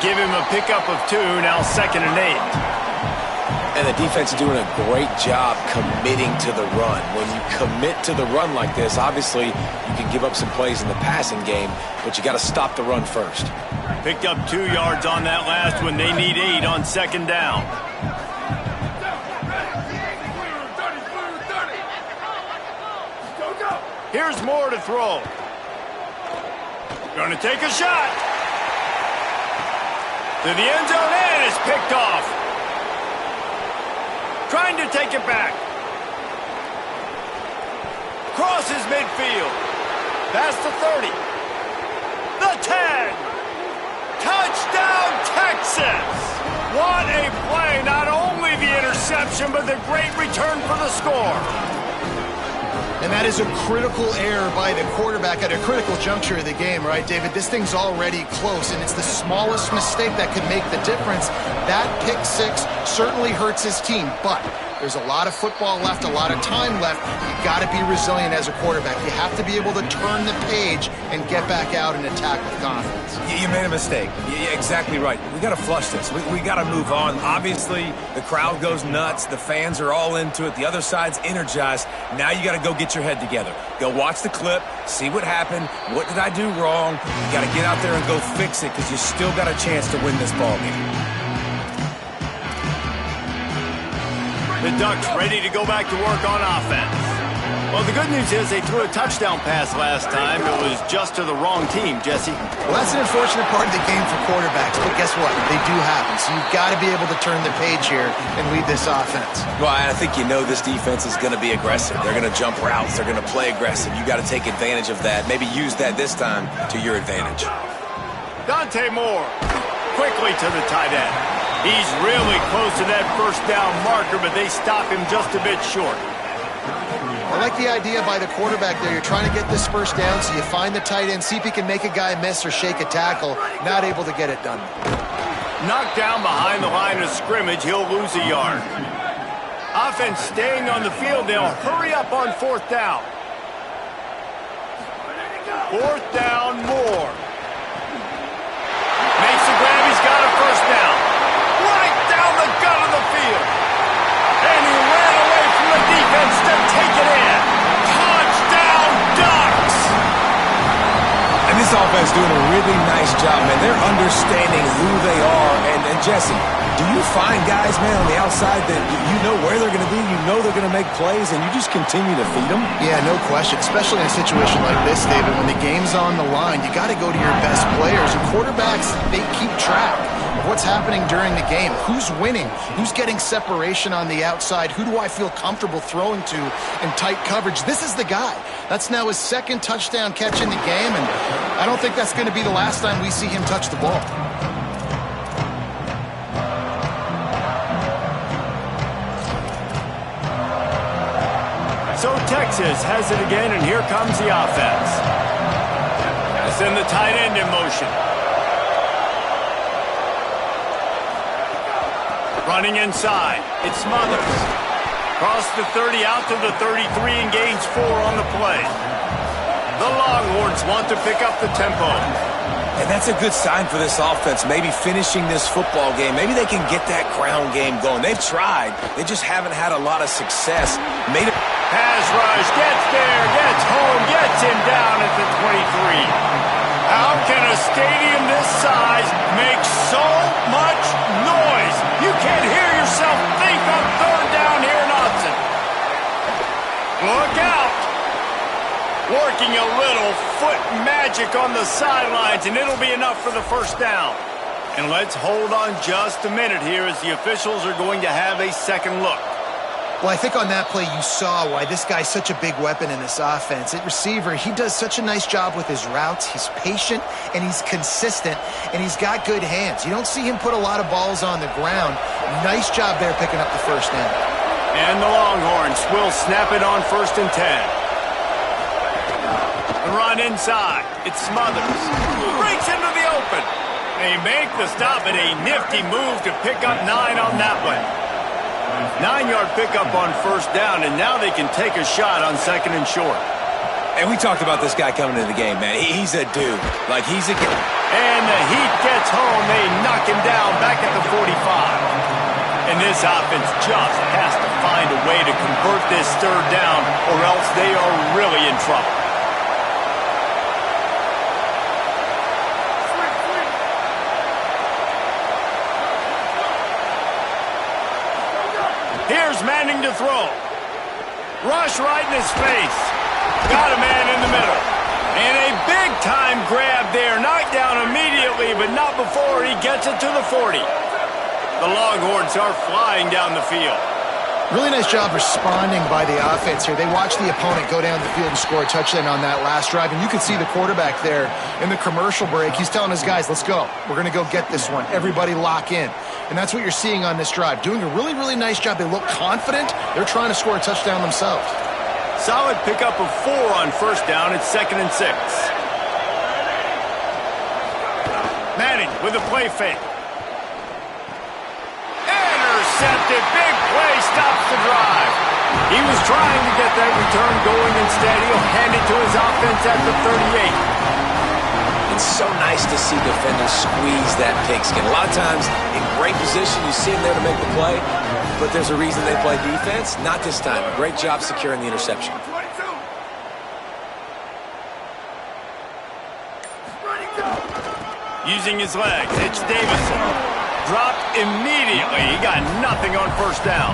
A: Give him a pickup of 2, now 2nd and 8.
C: And the defense is doing a great job committing to the run. When you commit to the run like this, obviously you can give up some plays in the passing game, but you got to stop the run first.
A: Picked up 2 yards on that last one. They need 8 on 2nd down. Here's Moore to throw. Going to take a shot. To the end zone, and it's picked off. Trying to take it back. Crosses midfield. Past the 30. The 10. Touchdown, Texas. What a play. Not only the interception, but the great return for the score.
D: And that is a critical error by the quarterback at a critical juncture of the game, right, David? This thing's already close, and it's the smallest mistake that could make the difference. That pick 6 certainly hurts his team, but there's a lot of football left, a lot of time left. You got to be resilient as a quarterback. You have to be able to turn the page and get back out and attack with confidence.
C: You made a mistake. You're exactly right. We got to flush this. We got to move on. Obviously, the crowd goes nuts. The fans are all into it. The other side's energized. Now you got to go get your head together. Go watch the clip, see what happened. What did I do wrong? You got to get out there and go fix it because you still got a chance to win this ball game.
A: The Ducks ready to go back to work on offense. Well, the good news is they threw a touchdown pass last time. It was just to the wrong team, Jesse.
D: Well, that's an unfortunate part of the game for quarterbacks, but guess what? They do happen. So you've got to be able to turn the page here and lead this offense.
C: Well, I think you know this defense is going to be aggressive. They're going to jump routes. They're going to play aggressive. You got to take advantage of that. Maybe use that this time to your advantage.
A: Dante Moore quickly to the tight end. He's really close to that first down marker, but they stop him just a bit short.
D: I like the idea by the quarterback there. You're trying to get this first down, so you find the tight end, see if he can make a guy miss or shake a tackle. Not able to get it done.
A: Knocked down behind the line of scrimmage, he'll lose a yard. Offense staying on the field, they'll hurry up on 4th down. 4th down, Moore. Makes the grab, he's got a first down. Right down the gut of the field. And he ran away from the defense to take it in. Touchdown, Ducks!
C: And this offense doing a really nice job, man. They're understanding who they are. And Jesse, do you find guys, man, on the outside that you know where they're going to be, you know they're going to make plays, and you just continue to feed them?
D: Yeah, no question, especially in a situation like this, David. When the game's on the line, you got to go to your best players. And quarterbacks, they keep track of what's happening during the game. Who's winning? Who's getting separation on the outside? Who do I feel comfortable throwing to in tight coverage? This is the guy. That's now his 2nd touchdown catch in the game, and I don't think that's going to be the last time we see him touch the ball.
A: So Texas has it again, and here comes the offense. They send the tight end in motion. Running inside. It Smothers. Cross the 30 out to the 33 and gains 4 on the play. The Longhorns want to pick up the tempo.
C: And that's a good sign for this offense, maybe finishing this football game. Maybe they can get that ground game going. They've tried. They just haven't had a lot of success.
A: Pass rush, gets there, gets home, gets him down at the 23. How can a stadium this size make so much noise? You can't hear yourself think on third down here in Austin. Look out. Working a little foot magic on the sidelines, and it'll be enough for the first down. And let's hold on just a minute here as the officials are going to have a second look.
D: Well, I think on that play you saw why this guy's such a big weapon in this offense. At receiver, he does such a nice job with his routes. He's patient, and he's consistent, and he's got good hands. You don't see him put a lot of balls on the ground. Nice job there picking up the first down.
A: And the Longhorns will snap it on 1st and 10. Run inside. It Smothers. Breaks into the open. They make the stop, and a nifty move to pick up 9 on that one. 9-yard pickup on 1st down, and now they can take a shot on 2nd and short.
C: And we talked about this guy coming into the game, man. He's a dude. Like, he's a...
A: And the heat gets home. They knock him down back at the 45. And this offense just has to find a way to convert this 3rd down, or else they are really in trouble. Here's Manning to throw. Rush right in his face. Got a man in the middle. And a big-time grab there. Knocked down immediately, but not before he gets it to the 40. The Longhorns are flying down the field.
D: Really nice job responding by the offense here. They watched the opponent go down the field and score a touchdown on that last drive. And you can see the quarterback there in the commercial break. He's telling his guys, let's go. We're going to go get this one. Everybody lock in. And that's what you're seeing on this drive. Doing a really, really nice job. They look confident. They're trying to score a touchdown themselves.
A: Solid pickup of 4 on 1st down. It's 2nd and 6. Manning with a play fake. Intercepted. Big play stops the drive. He was trying to get that return going. Instead, he'll hand it to his offense at the 38.
C: It's so nice to see defenders squeeze that pigskin. A lot of times, in great position, you see them there to make the play, but there's a reason they play defense. Not this time. Great job securing the interception.
A: Using his legs, it's Davison. Dropped immediately. He got nothing on 1st down.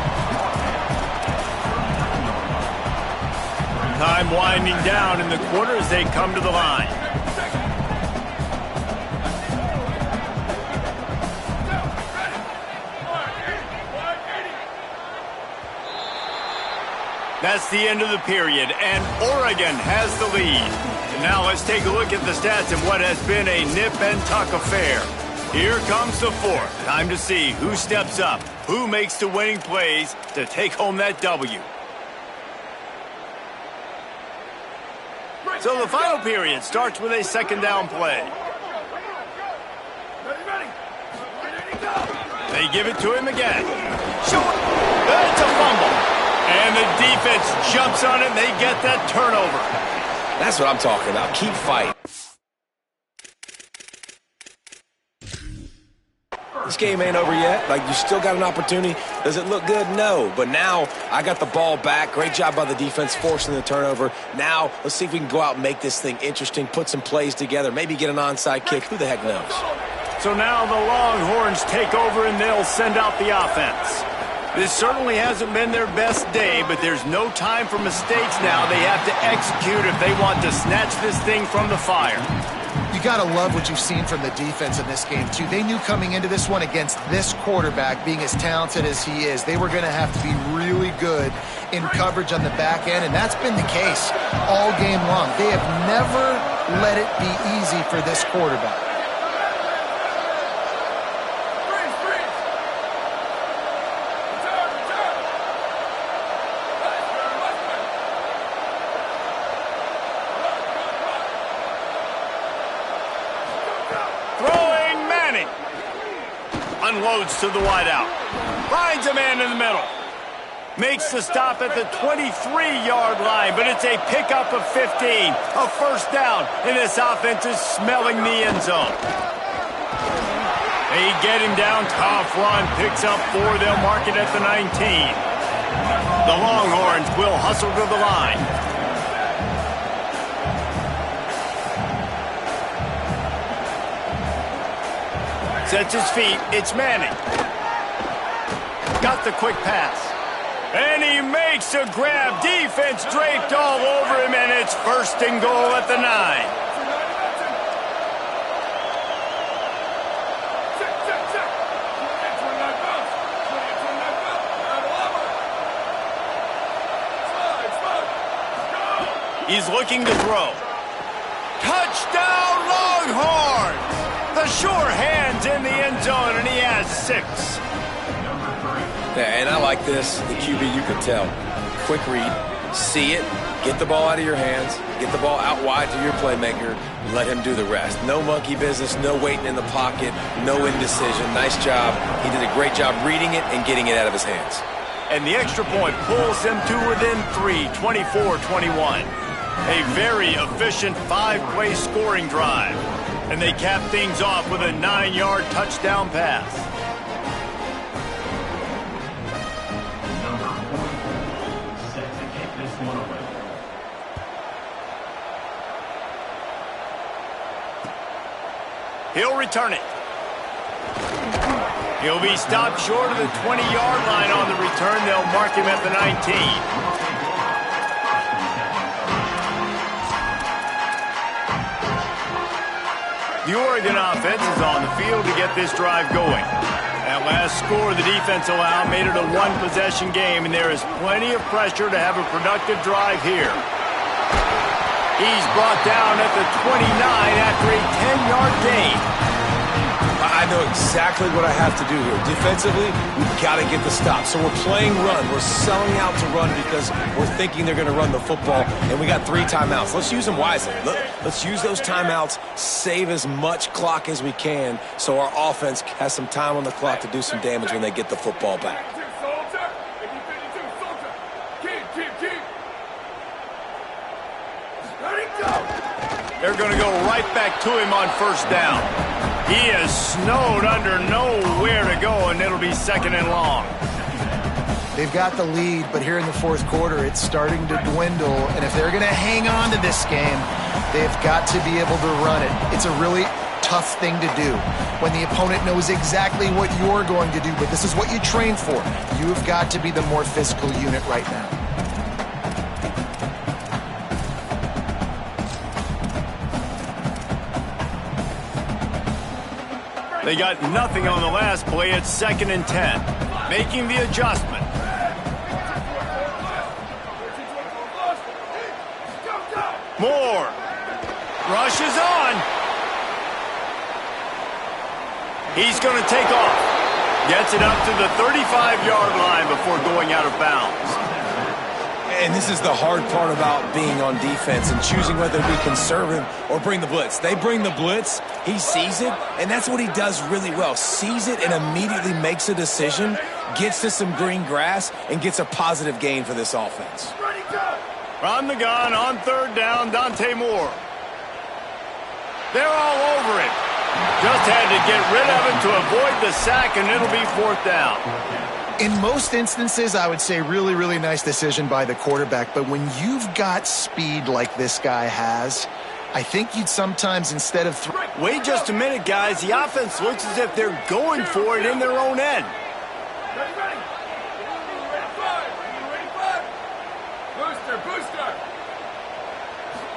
A: Time winding down in the quarter as they come to the line. That's the end of the period, and Oregon has the lead. And now let's take a look at the stats in what has been a nip-and-tuck affair. Here comes the 4th. Time to see who steps up, who makes the winning plays to take home that W. So the final period starts with a 2nd down play. They give it to him again. It's a fumble. And the defense jumps on it, and they get that turnover.
C: That's what I'm talking about. Keep fighting. This game ain't over yet. Like, you still got an opportunity. Does it look good? No. But now I got the ball back. Great job by the defense forcing the turnover. Now let's see if we can go out and make this thing interesting, put some plays together, maybe get an onside kick. Who the heck knows? So now the Longhorns take over, and they'll send out the offense. This certainly hasn't been their best day, but there's no time for mistakes now. They have to execute if they want to snatch this thing from the fire.
D: You got to love what you've seen from the defense in this game, too. They knew coming into this one against this quarterback, being as talented as he is, they were going to have to be really good in coverage on the back end, and that's been the case all game long. They have never let it be easy for this quarterback.
A: unloads to the wideout. Finds a man in the middle. Makes the stop at the 23-yard line, but it's a pickup of 15. A first down, and this offense is smelling the end zone. They get him down, tough run, picks up 4. They'll mark it at the 19. The Longhorns will hustle to the line. Sets his feet, it's Manning. Got the quick pass. And he makes a grab. Defense draped all over him, and it's first and goal at the 9. He's looking to throw. Touchdown, Longhorns! The sure hand's in the end zone, and he has 6.
C: Yeah, and I like this. The QB, you can tell. Quick read, see it, get the ball out of your hands, get the ball out wide to your playmaker, let him do the rest. No monkey business, no waiting in the pocket, no indecision. Nice job. He did a great job reading it and getting it out of his hands.
A: And the extra point pulls them to within 3, 24-21. A very efficient 5-play scoring drive. And they cap things off with a 9-yard touchdown pass. He'll return it. He'll be stopped short of the 20-yard line on the return. They'll mark him at the 19. The Oregon offense is on the field to get this drive going. That last score the defense allowed made it a one-possession game, and there is plenty of pressure to have a productive drive here. He's brought down at the 29 after a 10-yard gain.
C: I know exactly what I have to do here. Defensively, we've got to get the stop. So we're playing run. We're selling out to run because we're thinking they're going to run the football, and we got 3 timeouts. Let's use them wisely. Let's use those timeouts, save as much clock as we can so our offense has some time on the clock to do some damage when they get the football back.
A: They're going to go right back to him on first down. He is snowed under, nowhere to go, and it'll be second and long.
D: They've got the lead, but here in the fourth quarter, it's starting to dwindle. And if they're going to hang on to this game, they've got to be able to run it. It's a really tough thing to do when the opponent knows exactly what you're going to do, but this is what you train for. You've got to be the more physical unit right now.
A: They got nothing on the last play. It's second and 10. Making the adjustment. Moore. Rushes on. He's going to take off. Gets it up to the 35-yard line before going out of bounds.
C: And this is the hard part about being on defense and choosing whether to be conservative or bring the blitz. They bring the blitz, he sees it, and that's what he does really well. Sees it and immediately makes a decision, gets to some green grass, and gets a positive gain for this offense.
A: From the gun on third down, Dante Moore. They're all over him. Just had to get rid of him to avoid the sack, and it'll be fourth down.
D: In most instances, I would say really, really nice decision by the quarterback. But when you've got speed like this guy has, I think you'd sometimes, instead of...
A: Wait just a minute, guys. The offense looks as if they're going for it in their own end.
B: Ready. Booster.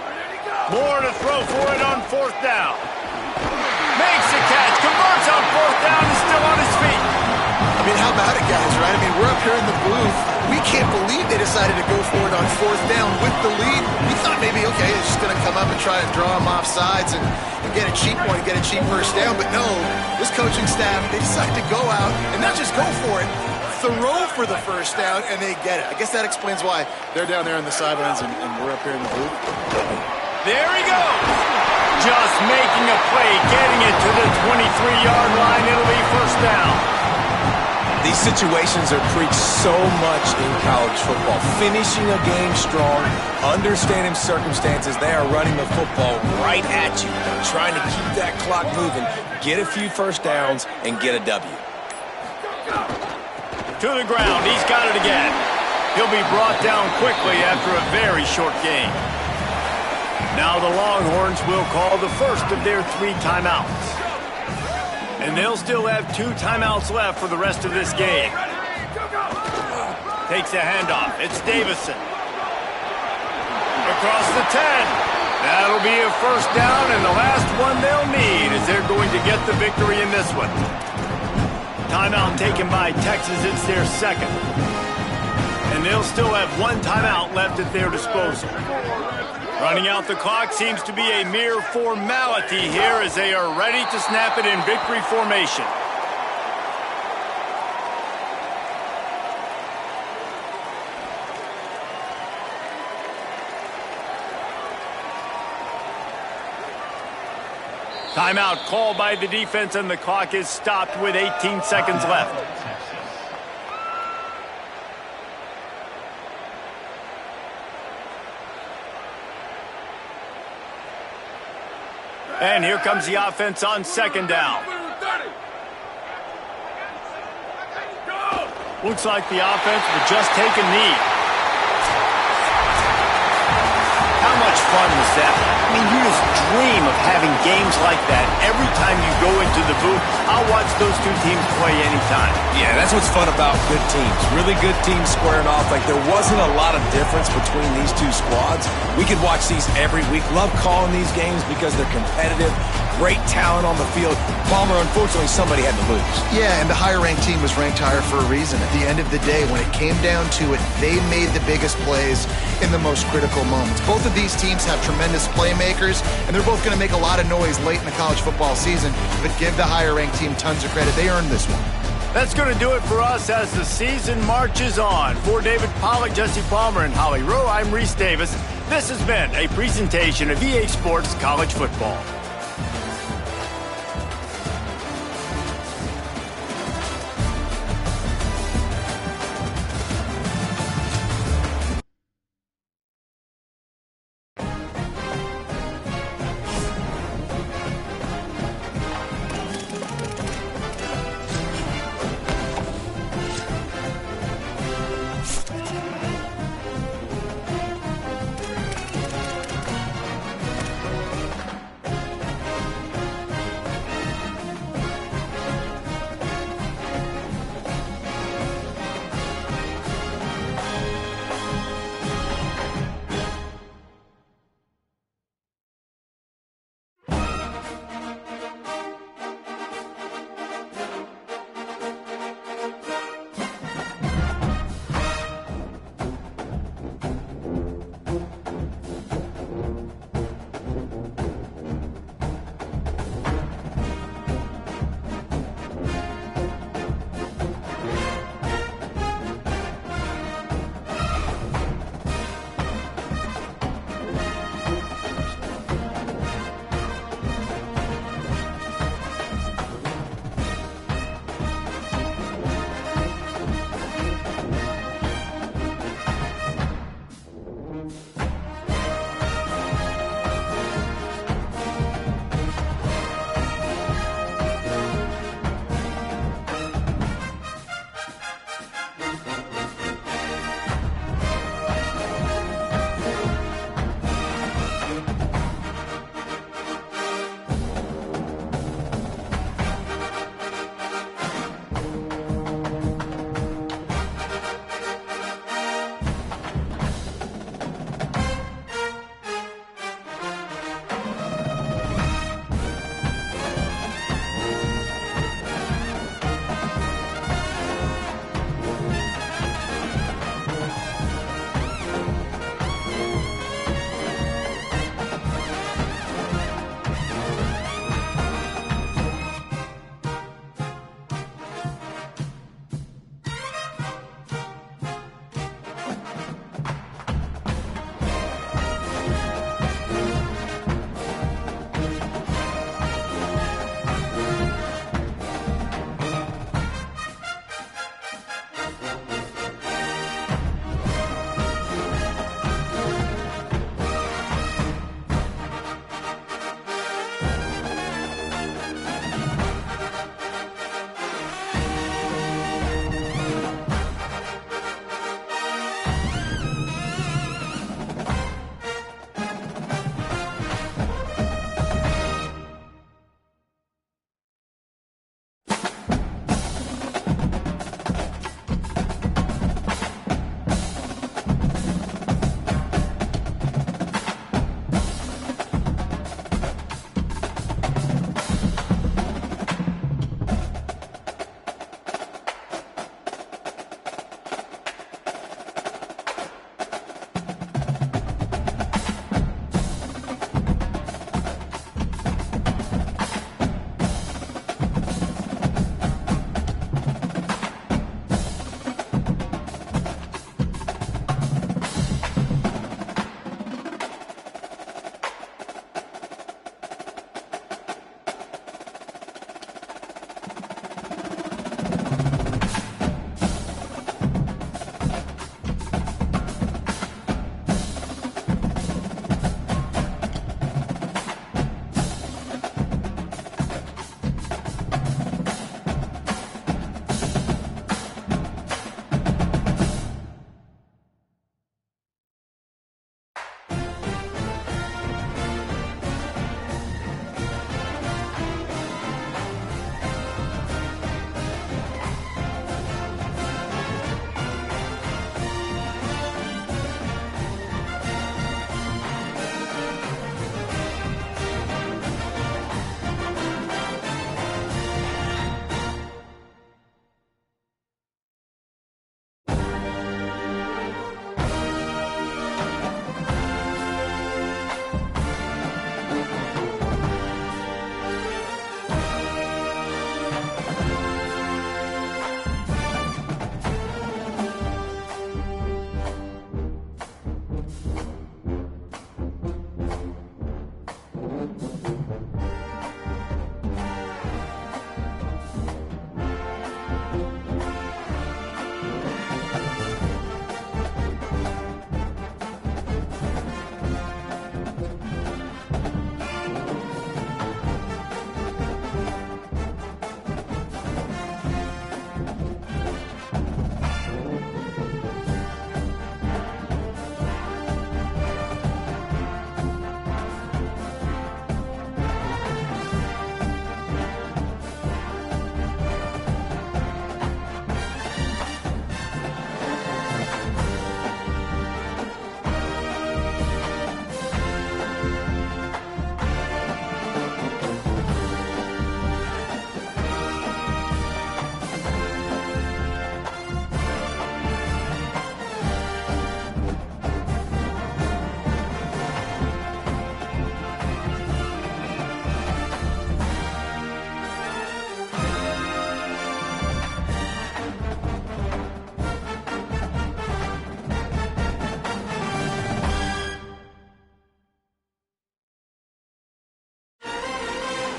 B: Ready to go.
A: Moore to throw for it on fourth down. Makes the catch, converts on fourth down, and still on his feet.
D: I mean, how about it, guys, right? I mean, we're up here in the booth. We can't believe they decided to go for it on fourth down with the lead. We thought maybe, okay, it's just going to come up and try to draw them off sides and get a cheap one, get a cheap first down. But no, this coaching staff, they decided to go out and not just go for it, throw for the first down, and they get it. I guess that explains why they're down there on the sidelines and we're up here in the booth.
A: There he goes. Just making a play, getting it to the 23-yard line. It'll be first down.
C: These situations are preached so much in college football. Finishing a game strong, understanding circumstances. They are running the football right at you, trying to keep that clock moving, get a few first downs, and get a W.
A: To the ground. He's got it again. He'll be brought down quickly after a very short game. Now the Longhorns will call the first of their 3 timeouts. And they'll still have 2 timeouts left for the rest of this game. Takes a handoff. It's Davison. Across the 10. That'll be a first down, and the last one they'll need is they're going to get the victory in this one. Timeout taken by Texas. It's their second. And they'll still have 1 timeout left at their disposal. Running out the clock seems to be a mere formality here as they are ready to snap it in victory formation. Timeout called by the defense, and the clock is stopped with 18 seconds left. And here comes the offense on second down. Looks like the offense will just take a knee. How much fun was that? I mean, you just dream of having games like that every time you go into the booth. I'll watch those 2 teams play anytime.
C: Yeah, that's what's fun about good teams. Really good teams squaring off. Like, there wasn't a lot of difference between these 2 squads. We could watch these every week. Love calling these games because they're competitive. Great talent on the field. Palmer, unfortunately, somebody had to lose.
D: Yeah, and the higher-ranked team was ranked higher for a reason. At the end of the day, when it came down to it, they made the biggest plays in the most critical moments. Both of these teams have tremendous playmakers, and they're both going to make a lot of noise late in the college football season, but give the higher-ranked team tons of credit. They earned this one.
A: That's going to do it for us as the season marches on. For David Pollack, Jesse Palmer, and Holly Rowe, I'm Reese Davis. This has been a presentation of EA Sports College Football.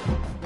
C: Bye.